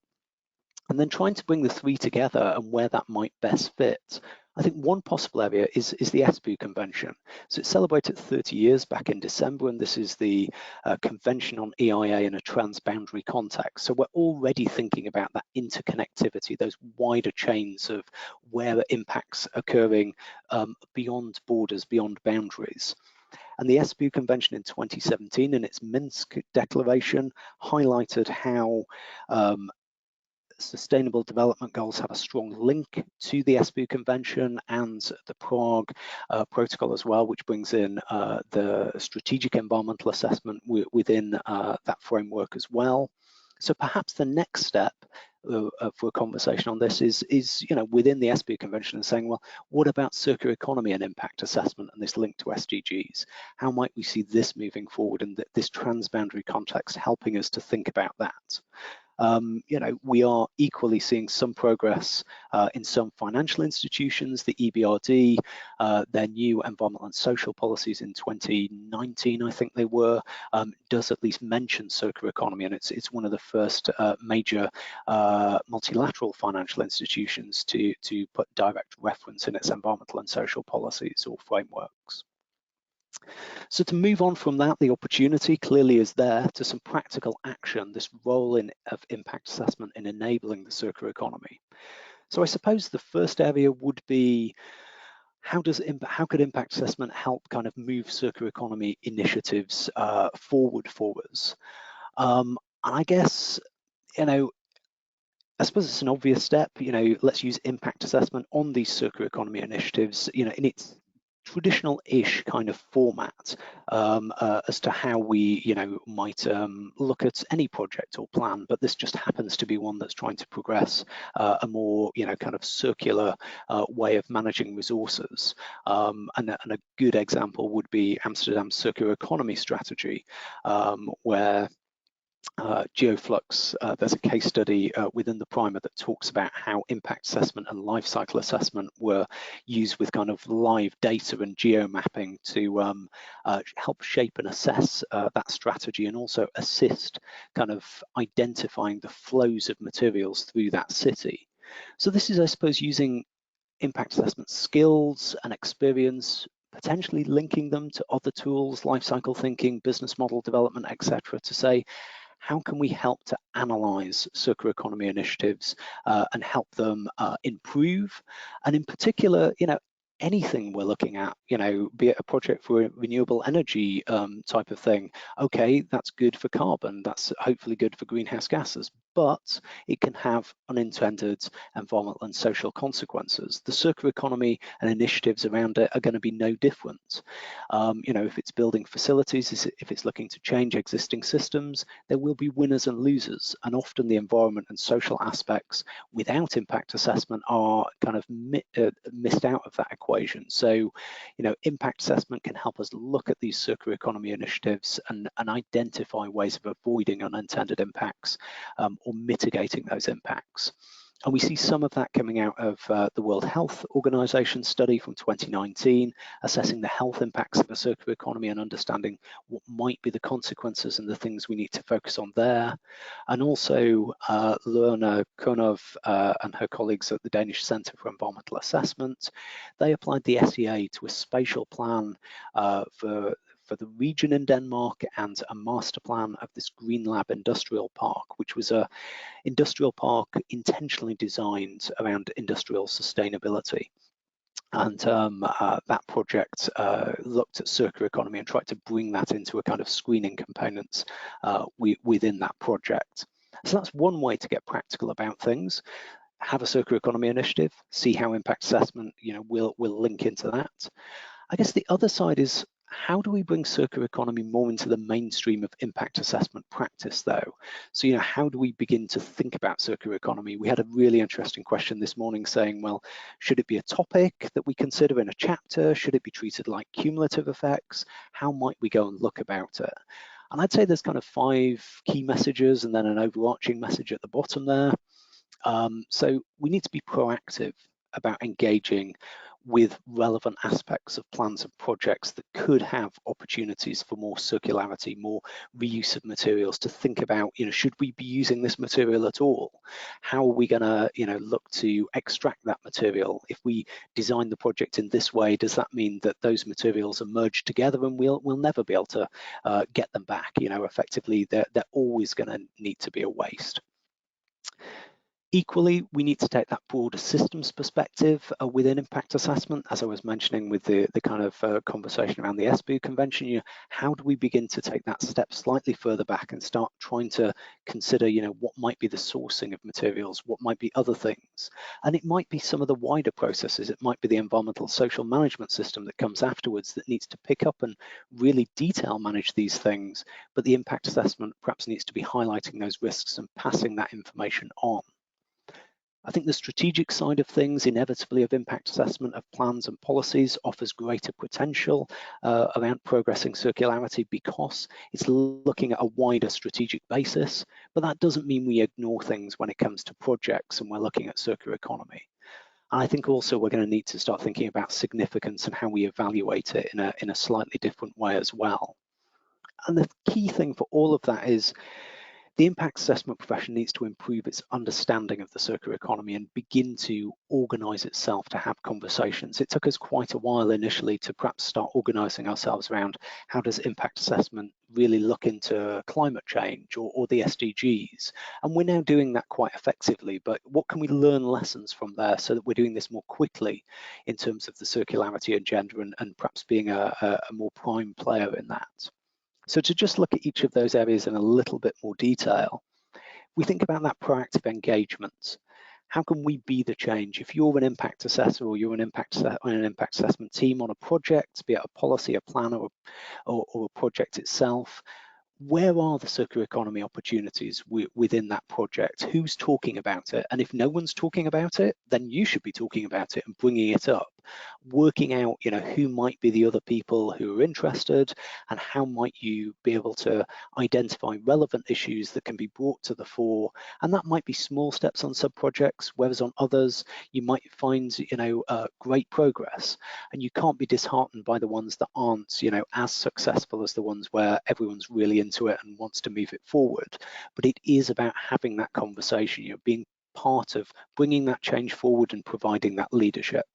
And then trying to bring the three together and where that might best fit. I think one possible area is the Espoo Convention. So it celebrated 30 years back in December, and this is the Convention on EIA in a transboundary context. So we're already thinking about that interconnectivity, those wider chains of where impacts occurring beyond borders, beyond boundaries. And the Espoo Convention in 2017 in its Minsk Declaration highlighted how Sustainable Development Goals have a strong link to the Espoo Convention and the Prague Protocol as well, which brings in the strategic environmental assessment within that framework as well. So perhaps the next step for a conversation on this is within the Espoo Convention and saying, well, what about circular economy and impact assessment and this link to SDGs? How might we see this moving forward and this transboundary context helping us to think about that? We are equally seeing some progress in some financial institutions. The EBRD, their new environmental and social policies in 2019, I think they were, does at least mention circular economy, and it's one of the first major multilateral financial institutions to put direct reference in its environmental and social policies or frameworks. So to move on from that, the opportunity clearly is there to some practical action, this role of impact assessment in enabling the circular economy. So I suppose the first area would be, how could impact assessment help kind of move circular economy initiatives forward for us? And I guess, I suppose it's an obvious step, let's use impact assessment on these circular economy initiatives, in its traditional-ish kind of format, as to how we, might look at any project or plan, but this just happens to be one that's trying to progress a more, kind of circular way of managing resources. And a good example would be Amsterdam's circular economy strategy, where GeoFlux, there's a case study within the primer that talks about how impact assessment and life cycle assessment were used with kind of live data and geomapping to help shape and assess that strategy, and also assist kind of identifying the flows of materials through that city. So this is, I suppose, using impact assessment skills and experience, potentially linking them to other tools, life cycle thinking, business model development, etc., to say, how can we help to analyze circular economy initiatives and help them improve? And in particular, anything we're looking at, be it a project for renewable energy type of thing, okay, that's good for carbon, that's hopefully good for greenhouse gases, but it can have unintended environmental and social consequences. The circular economy and initiatives around it are going to be no different. If it's building facilities, if it's looking to change existing systems, there will be winners and losers, and often the environment and social aspects without impact assessment are kind of missed out of that equation. So, impact assessment can help us look at these circular economy initiatives and identify ways of avoiding unintended impacts or mitigating those impacts. And we see some of that coming out of the World Health Organization study from 2019, assessing the health impacts of a circular economy and understanding what might be the consequences and the things we need to focus on there. And also Lorna Konov and her colleagues at the Danish Centre for Environmental Assessment, they applied the SEA to a spatial plan for the region in Denmark and a master plan of this Green Lab industrial park, which was a industrial park intentionally designed around industrial sustainability. And that project looked at circular economy and tried to bring that into a kind of screening components within that project. So that's one way to get practical about things. Have a circular economy initiative, see how impact assessment, will link into that. I guess the other side is, how do we bring circular economy more into the mainstream of impact assessment practice, though? So, how do we begin to think about circular economy? We had a really interesting question this morning saying, well, should it be a topic that we consider in a chapter? Should it be treated like cumulative effects? How might we go and look about it? And I'd say there's kind of 5 key messages and then an overarching message at the bottom there. So we need to be proactive about engaging with relevant aspects of plans and projects that could have opportunities for more circularity, more reuse of materials, to think about, should we be using this material at all? How are we going to, look to extract that material? If we design the project in this way, does that mean that those materials are merged together and we'll never be able to get them back? Effectively, they're always going to need to be a waste. Equally, we need to take that broader systems perspective within impact assessment, as I was mentioning with the kind of conversation around the SBU convention. How do we begin to take that step slightly further back and start trying to consider, what might be the sourcing of materials, what might be other things? And it might be some of the wider processes. It might be the environmental social management system that comes afterwards that needs to pick up and really detail manage these things, but the impact assessment perhaps needs to be highlighting those risks and passing that information on. I think the strategic side of things, inevitably, of impact assessment of plans and policies offers greater potential around progressing circularity, because it's looking at a wider strategic basis, but that doesn't mean we ignore things when it comes to projects and we're looking at circular economy. And I think also we're going to need to start thinking about significance and how we evaluate it in a slightly different way as well. And the key thing for all of that is, the impact assessment profession needs to improve its understanding of the circular economy and begin to organise itself to have conversations. It took us quite a while initially to perhaps start organising ourselves around how does impact assessment really look into climate change or the SDGs. And we're now doing that quite effectively, but what can we learn lessons from there so that we're doing this more quickly in terms of the circularity agenda and perhaps being a more prime player in that? So to just look at each of those areas in a little bit more detail, We think about that proactive engagement. How can we be the change? If you're an impact assessor or you're an impact assessment team on a project, be it a policy, a plan, or a project itself, where are the circular economy opportunities within that project? Who's talking about it? And if no one's talking about it, then you should be talking about it and bringing it up, working out, who might be the other people who are interested, and how might you be able to identify relevant issues that can be brought to the fore. And that might be small steps on sub-projects, whereas on others, you might find, great progress. And you can't be disheartened by the ones that aren't, as successful as the ones where everyone's really into it and wants to move it forward. But it is about having that conversation, being part of bringing that change forward and providing that leadership.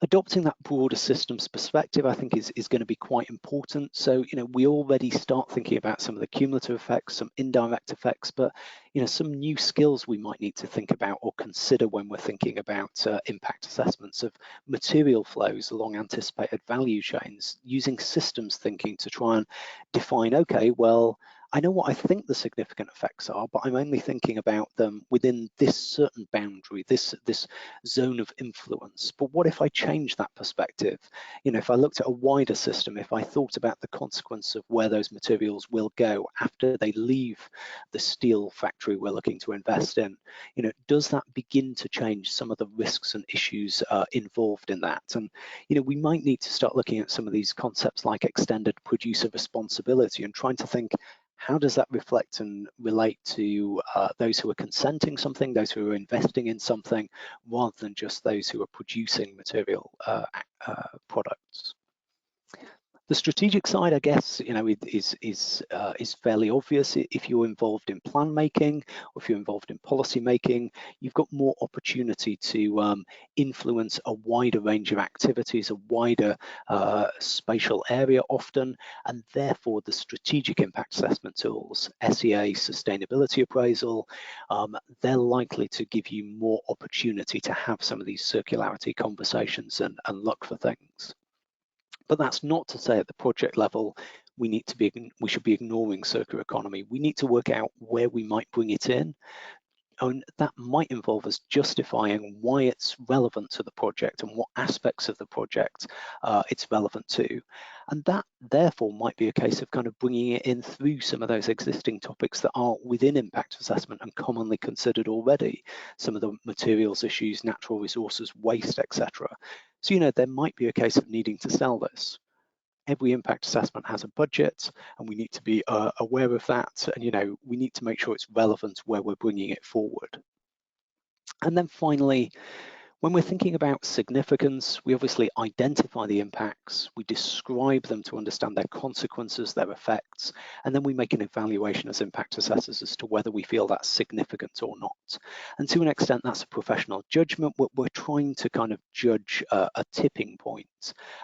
Adopting that broader systems perspective, I think, is going to be quite important. So, we already start thinking about some of the cumulative effects, some indirect effects, but, some new skills we might need to think about or consider when we're thinking about impact assessments of material flows along anticipated value chains, using systems thinking to try and define, okay, well, I know what I think the significant effects are, but I'm only thinking about them within this certain boundary, this zone of influence. But what if I change that perspective? If I looked at a wider system, if I thought about the consequence of where those materials will go after they leave the steel factory we're looking to invest in, does that begin to change some of the risks and issues involved in that? And, we might need to start looking at some of these concepts like extended producer responsibility and trying to think, how does that reflect and relate to those who are consenting something, those who are investing in something, rather than just those who are producing material products? The strategic side, I guess, is fairly obvious. If you're involved in plan making or if you're involved in policy making, you've got more opportunity to influence a wider range of activities, a wider spatial area often, and therefore the strategic impact assessment tools, SEA, sustainability appraisal, they're likely to give you more opportunity to have some of these circularity conversations and look for things. But that's not to say at the project level we should be ignoring circular economy. We need to work out where we might bring it in, and that might involve us justifying why it's relevant to the project and what aspects of the project it's relevant to. And that therefore might be a case of kind of bringing it in through some of those existing topics that are within impact assessment and commonly considered already, some of the materials issues, natural resources, waste, etc. So, there might be a case of needing to sell this. Every impact assessment has a budget, and we need to be aware of that. And, we need to make sure it's relevant where we're bringing it forward. And then finally, when we're thinking about significance, we obviously identify the impacts, we describe them to understand their consequences, their effects, and then we make an evaluation as impact assessors as to whether we feel that's significant or not. And to an extent, that's a professional judgment. We're trying to kind of judge a tipping point.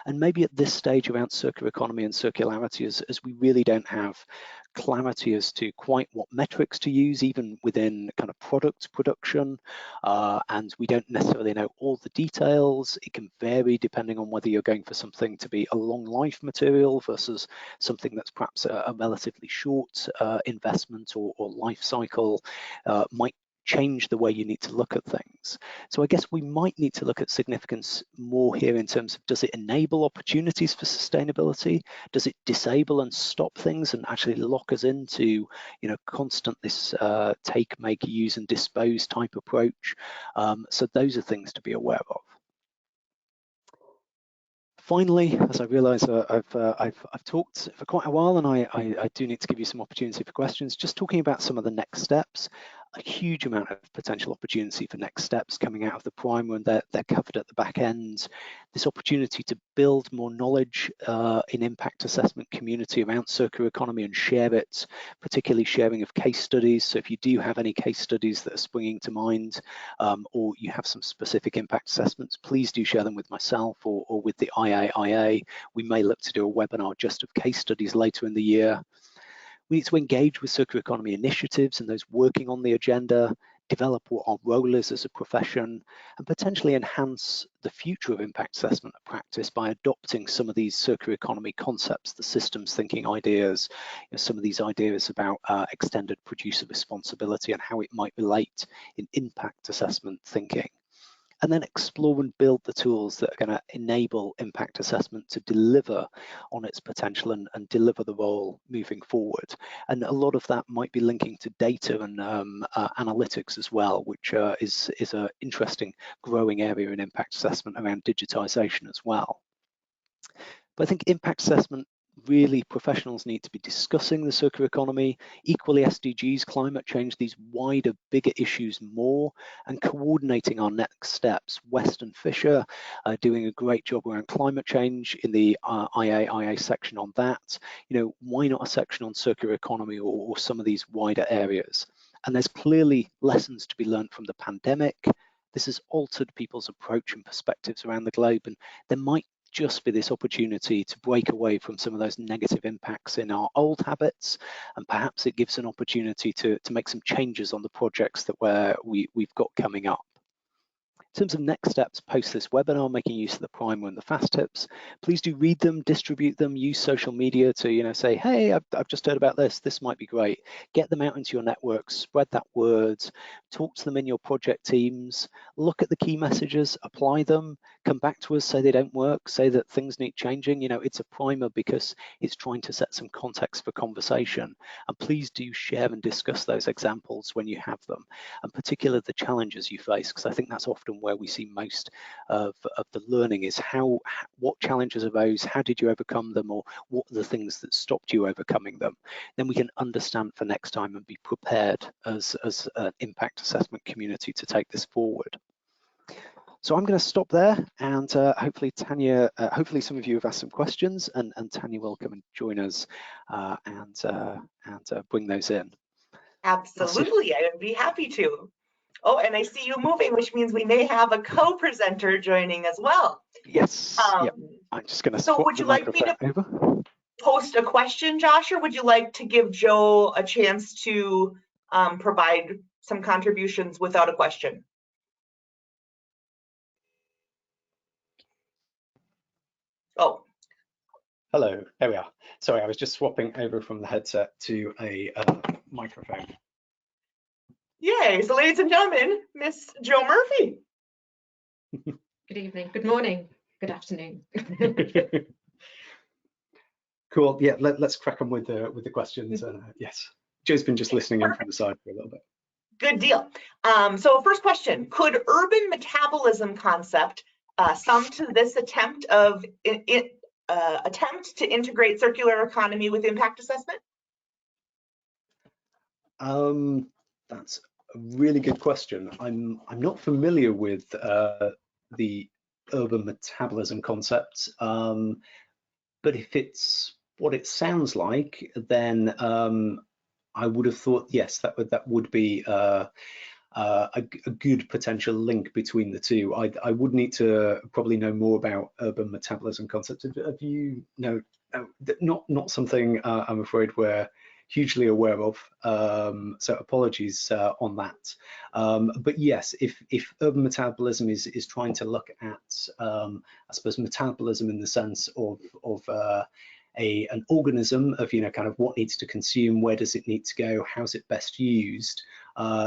And maybe at this stage around circular economy and circularity, as we really don't have clarity as to quite what metrics to use, even within kind of product production, and we don't necessarily know all the details. It can vary depending on whether you're going for something to be a long life material versus something that's perhaps a relatively short investment or life cycle, might change the way you need to look at things. So I guess we might need to look at significance more here in terms of, does it enable opportunities for sustainability? Does it disable and stop things and actually lock us into, constant this take, make, use and dispose type approach? So those are things to be aware of. Finally, as I realise I've talked for quite a while, and I do need to give you some opportunity for questions, just talking about some of the next steps. A huge amount of potential opportunity for next steps coming out of the primer, and they're covered at the back end. This opportunity to build more knowledge in impact assessment community around circular economy and share it, particularly sharing of case studies. So if you do have any case studies that are springing to mind, or you have some specific impact assessments, please do share them with myself or with the IAIA. We may look to do a webinar just of case studies later in the year. We need to engage with circular economy initiatives and those working on the agenda, develop what our role is as a profession, and potentially enhance the future of impact assessment practice by adopting some of these circular economy concepts, the systems thinking ideas, some of these ideas about extended producer responsibility and how it might relate in impact assessment thinking. And then explore and build the tools that are going to enable impact assessment to deliver on its potential and deliver the role moving forward. And a lot of that might be linking to data and analytics as well, which is an interesting growing area in impact assessment around digitization as well. But I think impact assessment, really professionals need to be discussing the circular economy, equally SDGs, climate change, these wider, bigger issues more, and coordinating our next steps. West and Fisher are doing a great job around climate change in the IAIA section on that. Why not a section on circular economy or some of these wider areas? And there's clearly lessons to be learned from the pandemic. This has altered people's approach and perspectives around the globe, and there might just be this opportunity to break away from some of those negative impacts in our old habits, and perhaps it gives an opportunity to make some changes on the projects that we've got coming up. In terms of next steps post this webinar, making use of the primer and the fast tips, please do read them, distribute them, use social media to say, hey, I've just heard about this might be great. Get them out into your networks, spread that word, talk to them in your project teams, look at the key messages, apply them, come back to us, say they don't work, say that things need changing. It's a primer because it's trying to set some context for conversation. And please do share and discuss those examples when you have them, and particularly the challenges you face, because I think that's often where we see most of the learning is what challenges arose, how did you overcome them, or what are the things that stopped you overcoming them. Then we can understand for next time and be prepared as an impact assessment community to take this forward. So I'm going to stop there, and hopefully Tanya, hopefully some of you have asked some questions, and Tanya will come and join us and bring those in. Absolutely, I would be happy to. Oh, and I see you moving, which means we may have a co-presenter joining as well. Yes. Yep. I'm just going to so swap would you the like me to over. Post a question, Josh, or would you like to give Joe a chance to provide some contributions without a question? Oh. Hello, there we are. Sorry, I was just swapping over from the headset to a microphone. Yay, so ladies and gentlemen, Miss Joe Murphy. Good evening, good morning, good afternoon. Cool, yeah, let's crack on with the questions. Yes, Joe's been just listening in from the side for a little bit. Good deal. So first question, could urban metabolism concept sum to this attempt to integrate circular economy with impact assessment? That's a really good question. I'm not familiar with the urban metabolism concept, but if it's what it sounds like, then I would have thought yes, that would be a good potential link between the two. I would need to probably know more about urban metabolism concept. Have you not something I'm afraid we're hugely aware of, so apologies on that. But yes, if urban metabolism is trying to look at I suppose metabolism in the sense of an organism of kind of what needs to consume, where does it need to go, how's it best used,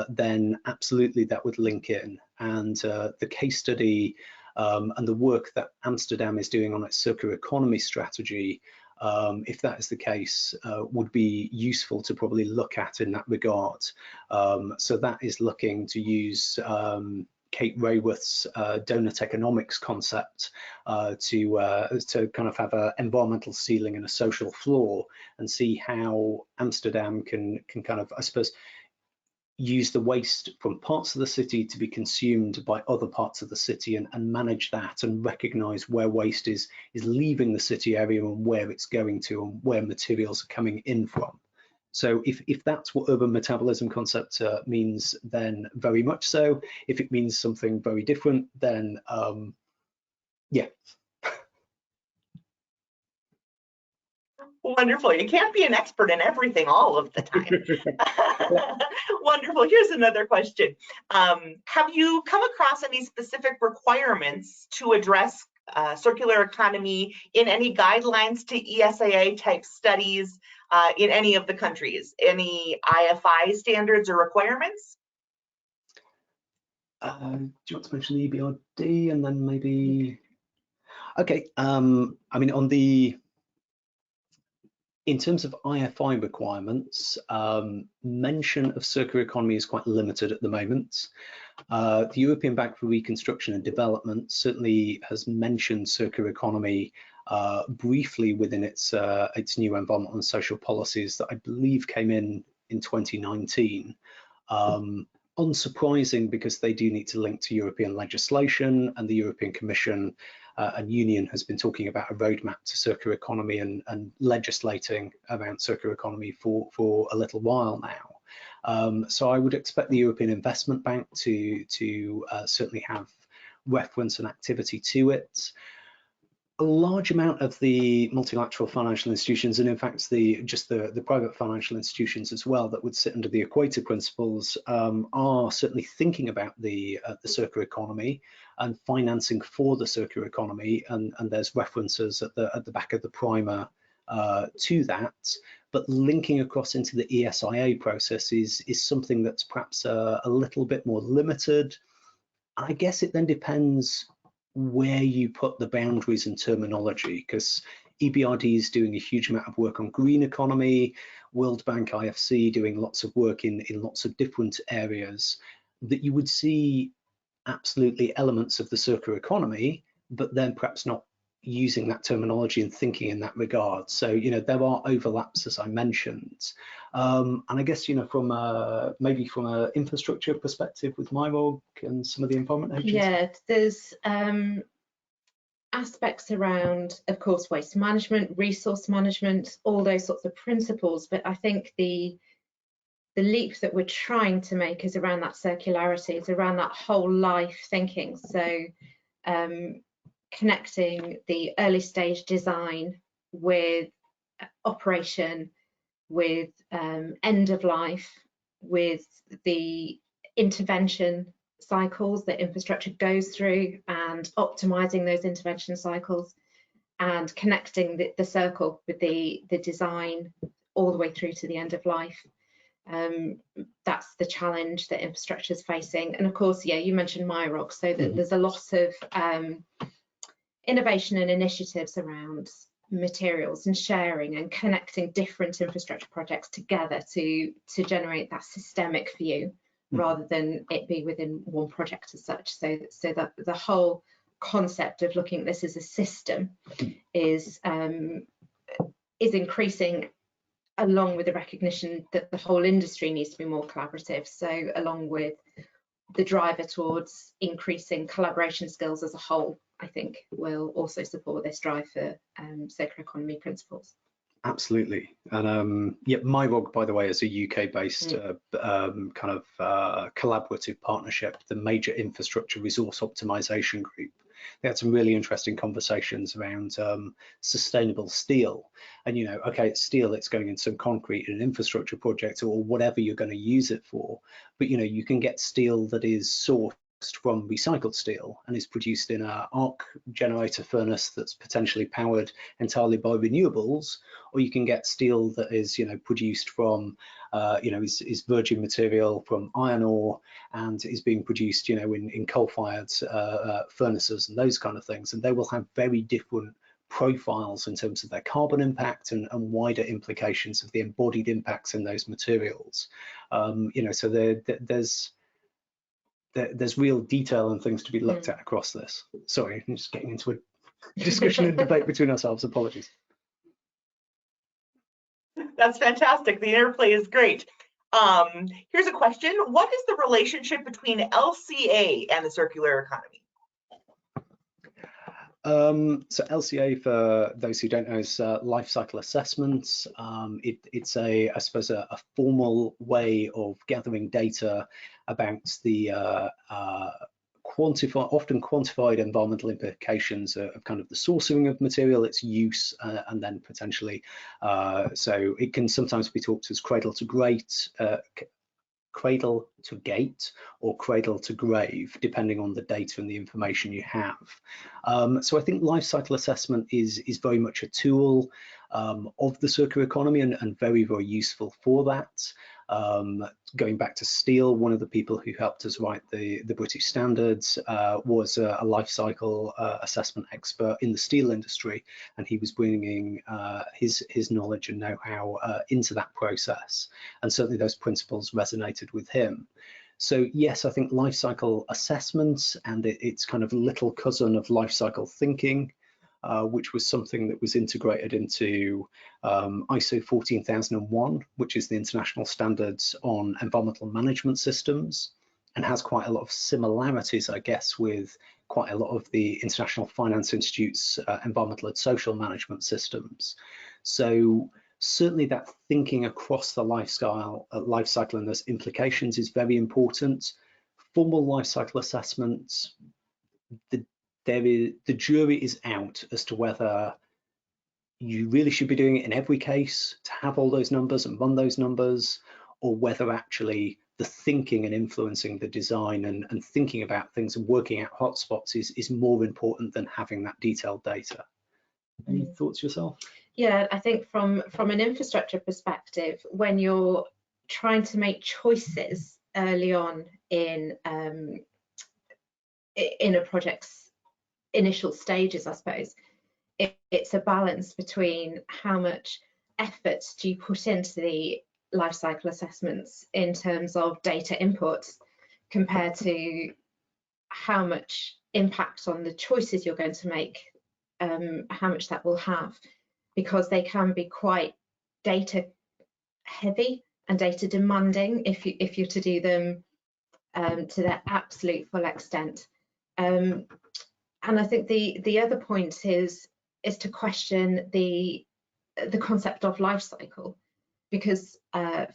then absolutely that would link in. And the case study and the work that Amsterdam is doing on its circular economy strategy, if that is the case, would be useful to probably look at in that regard. So that is looking to use Kate Raworth's donut economics concept to kind of have an environmental ceiling and a social floor, and see how Amsterdam can kind of, I suppose, use the waste from parts of the city to be consumed by other parts of the city, and manage that and recognize where waste is leaving the city area and where it's going to and where materials are coming in from. So if that's what urban metabolism concept means, then very much so. If it means something very different, then yeah. Wonderful. You can't be an expert in everything all of the time. Wonderful. Here's another question. Have you come across any specific requirements to address circular economy in any guidelines to ESIA type studies in any of the countries? Any IFI standards or requirements? Do you want to mention the EBRD and then maybe? Okay. I mean, in terms of IFI requirements, mention of circular economy is quite limited at the moment. The European Bank for Reconstruction and Development certainly has mentioned circular economy briefly within its new environmental and social policies that I believe came in 2019. Unsurprising, because they do need to link to European legislation, and the European Commission and Union has been talking about a roadmap to circular economy and legislating around circular economy for a little while now. So I would expect the European Investment Bank to certainly have reference and activity to it. A large amount of the multilateral financial institutions, and in fact the private financial institutions as well that would sit under the Equator Principles, are certainly thinking about the circular economy and financing for the circular economy, and there's references at the back of the primer to that. But linking across into the ESIA process is something that's perhaps a little bit more limited. I guess it then depends where you put the boundaries and terminology, because EBRD is doing a huge amount of work on green economy, World Bank, IFC doing lots of work in lots of different areas, that you would see absolutely elements of the circular economy, but then perhaps not using that terminology and thinking in that regard. So, you know, there are overlaps, as I mentioned. And I guess, you know, from maybe from an infrastructure perspective with MyROG and some of the environment agencies. Yeah, there's aspects around, of course, waste management, resource management, all those sorts of principles. But I think the leap that we're trying to make is around that circularity, it's around that whole life thinking. So connecting the early stage design with operation, with end of life, with the intervention cycles that infrastructure goes through, and optimizing those intervention cycles, and connecting the circle with the design all the way through to the end of life. That's the challenge that infrastructure is facing. And of course, yeah, you mentioned MyROG, so that there's a lot of innovation and initiatives around materials and sharing and connecting different infrastructure projects together to generate that systemic view, rather than it be within one project as such. So that the whole concept of looking at this as a system is increasing, along with the recognition that the whole industry needs to be more collaborative. So along with the driver towards increasing collaboration skills as a whole, I think will also support this drive for circular economy principles. Absolutely. And yeah, MyROG, by the way, is a UK-based kind of collaborative partnership, the Major Infrastructure Resource Optimization Group. They had some really interesting conversations around sustainable steel. And, you know, okay, it's steel, it's going in some concrete in an infrastructure project or whatever you're going to use it for. But, you know, you can get steel that is sourced from recycled steel and is produced in an arc generator furnace that's potentially powered entirely by renewables, or you can get steel that is, you know, produced from, you know, is virgin material from iron ore and is being produced, you know, in coal-fired furnaces and those kind of things, and they will have very different profiles in terms of their carbon impact and wider implications of the embodied impacts in those materials. You know, so there's real detail and things to be looked at across this. Sorry, I'm just getting into a discussion and debate between ourselves. Apologies. That's fantastic. The interplay is great. Here's a question. What is the relationship between LCA and the circular economy? So LCA, for those who don't know, is life cycle assessments. It's I suppose a formal way of gathering data about the often quantified environmental implications of kind of the sourcing of material, its use, and then potentially, so it can sometimes be talked as cradle to gate or cradle to grave, depending on the data and the information you have. So I think life cycle assessment is very much a tool of the circular economy and very, very useful for that. Going back to steel, one of the people who helped us write the British standards was a life cycle assessment expert in the steel industry, and he was bringing his knowledge and know-how into that process, and certainly those principles resonated with him. So yes, I think life cycle assessments and it's kind of little cousin of life cycle thinking, which was something that was integrated into ISO 14001, which is the international standards on environmental management systems, and has quite a lot of similarities, I guess, with quite a lot of the International Finance Institute's environmental and social management systems. So certainly that thinking across the life cycle and those implications is very important. Formal life cycle assessments, the jury is out as to whether you really should be doing it in every case to have all those numbers and run those numbers, or whether actually the thinking and influencing the design and thinking about things and working out hotspots is more important than having that detailed data. Any thoughts yourself? Yeah, I think from an infrastructure perspective, when you're trying to make choices early on in a project's initial stages, I suppose, it's a balance between how much effort do you put into the life cycle assessments in terms of data inputs compared to how much impact on the choices you're going to make, how much that will have, because they can be quite data heavy and data demanding if you're to do them to their absolute full extent. And I think the other point is to question the concept of life cycle, because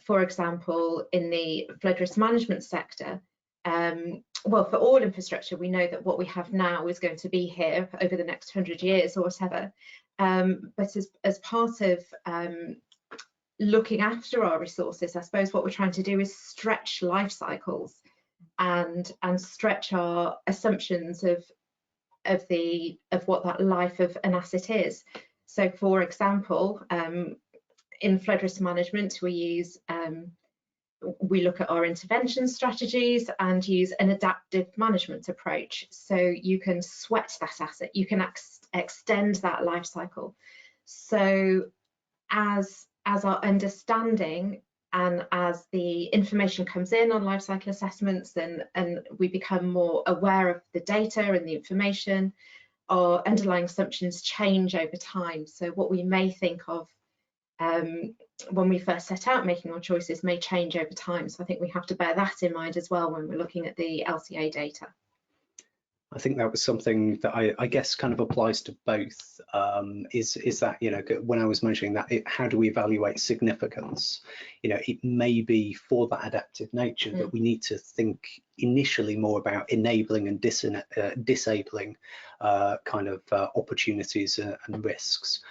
for example, in the flood risk management sector, well, for all infrastructure, we know that what we have now is going to be here over the next 100 years or whatever. But as part of looking after our resources, I suppose what we're trying to do is stretch life cycles and stretch our assumptions of what that life of an asset is. So, for example, in flood risk management, we look at our intervention strategies and use an adaptive management approach. So you can sweat that asset, you can extend that life cycle. So as our understanding and as the information comes in on life cycle assessments and we become more aware of the data and the information, our underlying assumptions change over time. So what we may think of when we first set out making our choices may change over time. So I think we have to bear that in mind as well when we're looking at the LCA data. I think that was something that I guess kind of applies to both, is that, you know, when I was mentioning that, how do we evaluate significance? You know, it may be for that adaptive nature that we need to think initially more about enabling and disabling kind of opportunities and risks,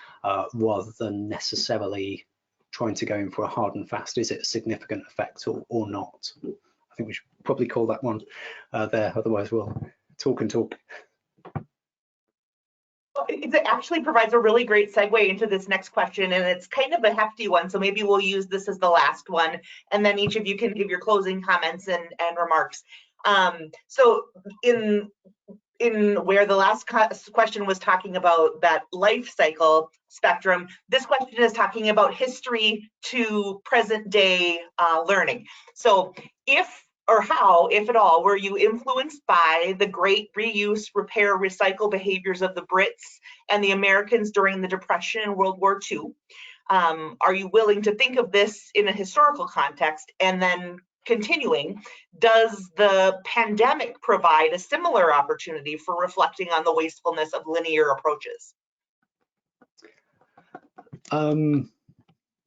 rather than necessarily trying to go in for a hard and fast, is it a significant effect or not? I think we should probably call that one there, otherwise we'll talk and talk. It actually provides a really great segue into this next question, and it's kind of a hefty one, so maybe we'll use this as the last one, and then each of you can give your closing comments and remarks. So in where the last question was talking about that life cycle spectrum, this question is talking about history to present day learning. So if or how, if at all, were you influenced by the great reuse, repair, recycle behaviors of the Brits and the Americans during the Depression and World War II? Are you willing to think of this in a historical context? And then continuing, does the pandemic provide a similar opportunity for reflecting on the wastefulness of linear approaches?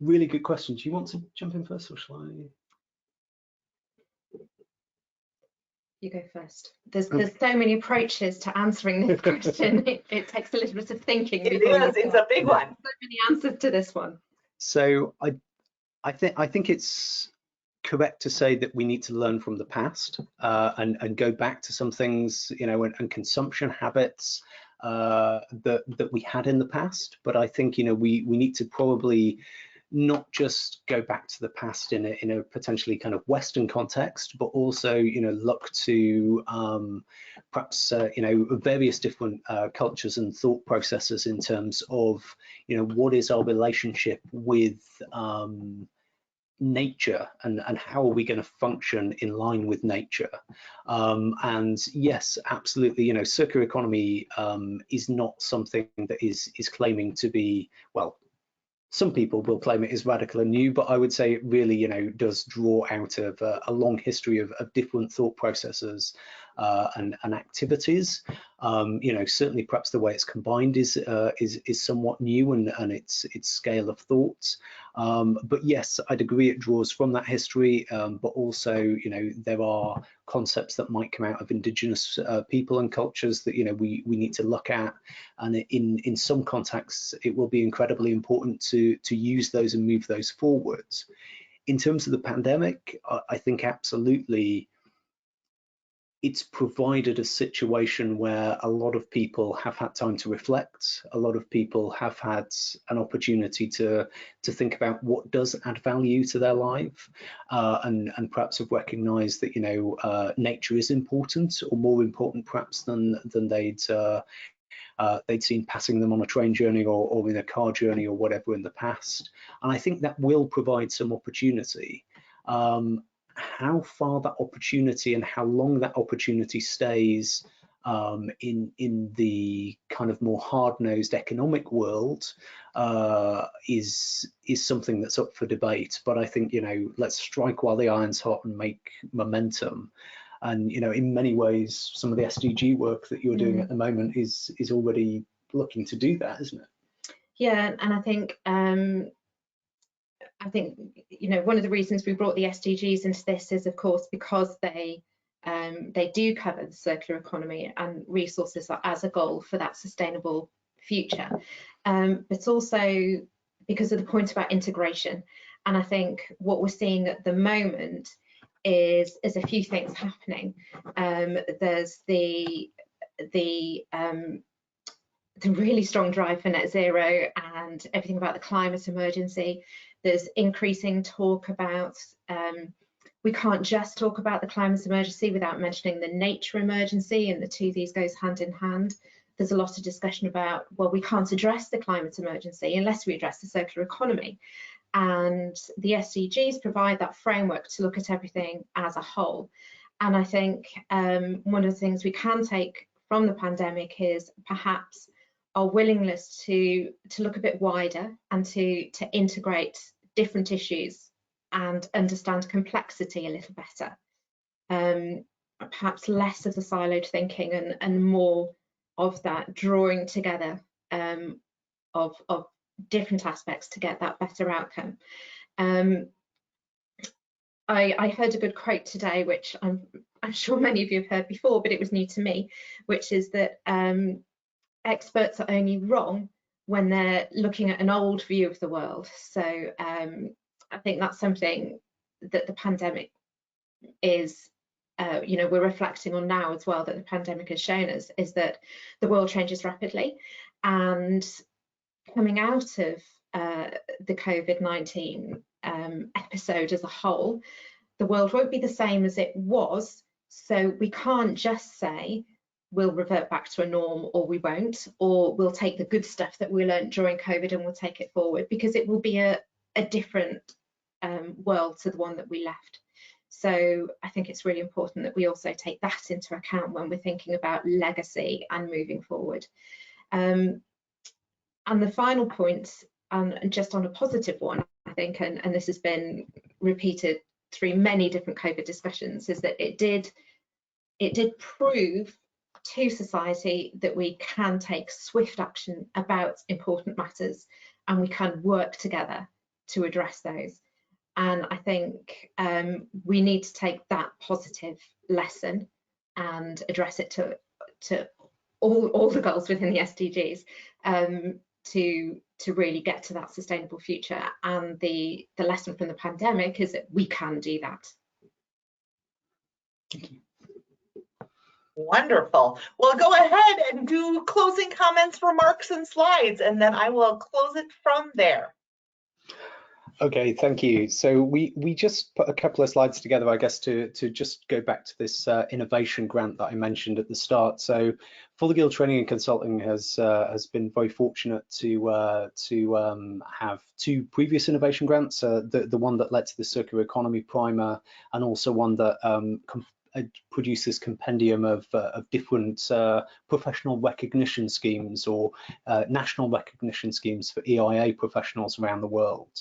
Really good question. Do you want to jump in first, or shall I? You go first. There's so many approaches to answering this question. It takes a little bit of thinking. It is. It's a big one. So many answers to this one. So I think it's correct to say that we need to learn from the past and go back to some things, you know, and consumption habits that we had in the past. But I think, you know, we need to probably not just go back to the past in a potentially kind of Western context, but also, you know, look to perhaps, you know, various different cultures and thought processes in terms of, you know, what is our relationship with nature and how are we going to function in line with nature. And yes, absolutely, you know, circular economy is not something that is claiming to be, well, some people will claim it is radical and new, but I would say it really, you know, does draw out of a long history of different thought processes and activities. You know, certainly perhaps the way it's combined is somewhat new and its scale of thought. But yes, I'd agree it draws from that history, but also, you know, there are concepts that might come out of indigenous people and cultures that, you know, we need to look at, and in some contexts it will be incredibly important to use those and move those forwards. In terms of the pandemic, I think absolutely it's provided a situation where a lot of people have had time to reflect. A lot of people have had an opportunity to think about what does add value to their life, and perhaps have recognised that, you know, nature is important, or more important perhaps than they'd seen passing them on a train journey or in a car journey or whatever in the past. And I think that will provide some opportunity. How far that opportunity and how long that opportunity stays in the kind of more hard-nosed economic world is something that's up for debate. But I think, you know, let's strike while the iron's hot and make momentum. And, you know, in many ways, some of the SDG work that you're doing at the moment is already looking to do that, isn't it? Yeah, and I think you know, one of the reasons we brought the SDGs into this is, of course, because they do cover the circular economy and resources as a goal for that sustainable future, but also because of the point about integration. And I think what we're seeing at the moment is a few things happening. There's the really strong drive for net zero and everything about the climate emergency. There's increasing talk about we can't just talk about the climate emergency without mentioning the nature emergency, and the two of these goes hand in hand. There's a lot of discussion about, well, we can't address the climate emergency unless we address the circular economy. And the SDGs provide that framework to look at everything as a whole. And I think one of the things we can take from the pandemic is perhaps our willingness to look a bit wider and to integrate different issues and understand complexity a little better. Perhaps less of the siloed thinking and more of that drawing together of different aspects to get that better outcome. I heard a good quote today, which I'm sure many of you have heard before, but it was new to me, which is that experts are only wrong when they're looking at an old view of the world. So I think that's something that the pandemic is, you know, we're reflecting on now as well, that the pandemic has shown us, is that the world changes rapidly, and coming out of the COVID-19 episode as a whole, the world won't be the same as it was. So we can't just say we'll revert back to a norm, or we won't, or we'll take the good stuff that we learned during COVID and we'll take it forward, because it will be a different world to the one that we left. So I think it's really important that we also take that into account when we're thinking about legacy and moving forward. And the final point, and just on a positive one, I think, and this has been repeated through many different COVID discussions, is that it did prove to society that we can take swift action about important matters, and we can work together to address those. And I think we need to take that positive lesson and address it to all the goals within the SDGs, to really get to that sustainable future. And the lesson from the pandemic is that we can do that. Thank you. Wonderful. Well, go ahead and do closing comments, remarks, and slides, and then I will close it from there. Okay, thank you. So we just put a couple of slides together, I guess, to just go back to this innovation grant that I mentioned at the start. So Fothergill Training and Consulting has been very fortunate to have two previous innovation grants, the one that led to the Circular Economy Primer, and also one that produce this compendium of different professional recognition schemes or national recognition schemes for EIA professionals around the world.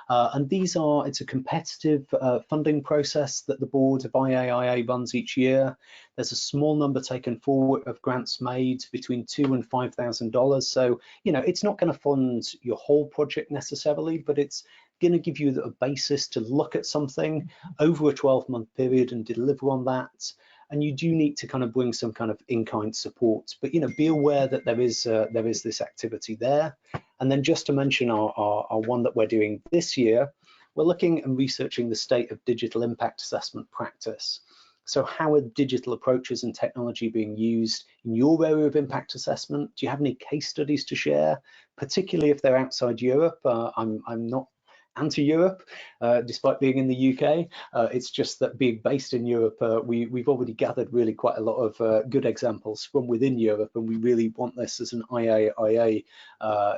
And it's a competitive funding process that the board of IAIA runs each year. There's a small number taken forward of grants made between $2,000 and $5,000. So, you know, it's not going to fund your whole project necessarily, but it's going to give you a basis to look at something over a 12-month period and deliver on that. And you do need to kind of bring some kind of in-kind support, but, you know, be aware that there is this activity there. And then just to mention our one that we're doing this year, we're looking and researching the state of digital impact assessment practice. So how are digital approaches and technology being used in your area of impact assessment? Do you have any case studies to share, particularly if they're outside Europe? I'm not anti-Europe, despite being in the UK. It's just that being based in Europe, we've already gathered really quite a lot of good examples from within Europe, and we really want this as an IAIA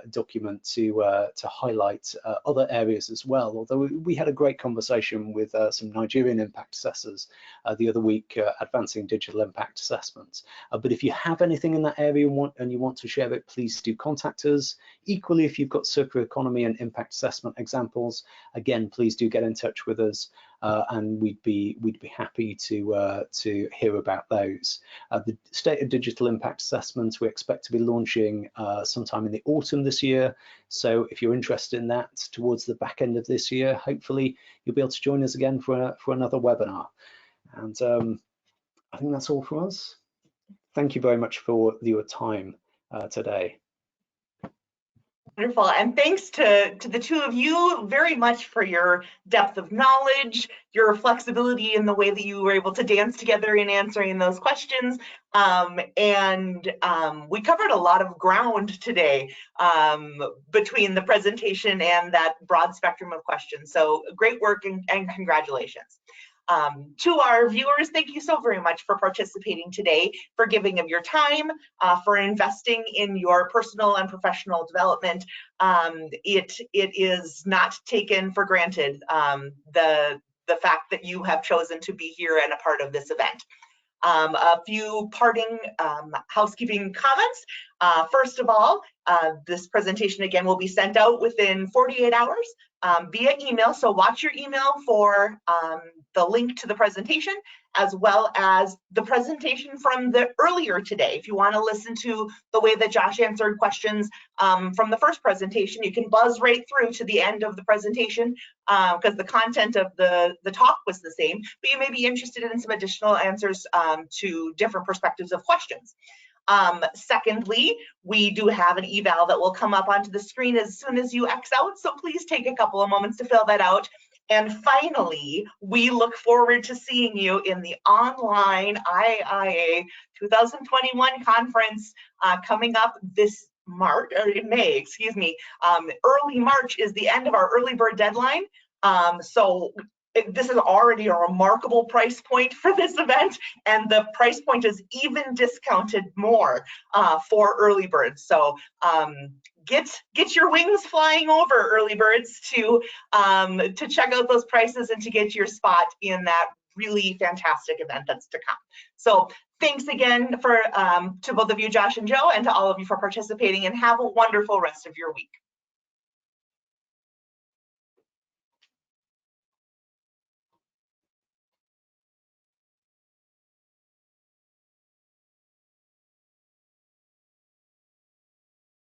document to highlight other areas as well. Although we had a great conversation with some Nigerian impact assessors the other week, advancing digital impact assessments. But if you have anything in that area and you want to share it, please do contact us. Equally, if you've got circular economy and impact assessment examples, again, please do get in touch with us, and we'd be happy to hear about those. The State of Digital Impact Assessments we expect to be launching sometime in the autumn this year. So if you're interested in that towards the back end of this year, hopefully you'll be able to join us again for another webinar. And I think that's all from us. Thank you very much for your time today. Wonderful, and thanks to the two of you very much for your depth of knowledge, your flexibility in the way that you were able to dance together in answering those questions. We covered a lot of ground today between the presentation and that broad spectrum of questions. So great work and congratulations. To our viewers, thank you so very much for participating today, for giving of your time, for investing in your personal and professional development. It is not taken for granted, the fact that you have chosen to be here and a part of this event. A few parting housekeeping comments. First of all, this presentation again will be sent out within 48 hours via email. So watch your email for the link to the presentation, as well as the presentation from the earlier today. If you want to listen to the way that Josh answered questions from the first presentation, you can buzz right through to the end of the presentation because the content of the talk was the same, but you may be interested in some additional answers to different perspectives of questions. Secondly, we do have an eval that will come up onto the screen as soon as you X out, so please take a couple of moments to fill that out. And finally, we look forward to seeing you in the online IAIA 2021 conference coming up this March, or in May, excuse me. Early March is the end of our early bird deadline. So this is already a remarkable price point for this event, and the price point is even discounted more for early birds. So get your wings flying over, early birds, to check out those prices and to get your spot in that really fantastic event that's to come. So thanks again to both of you, Josh and Joe, and to all of you for participating, and have a wonderful rest of your week.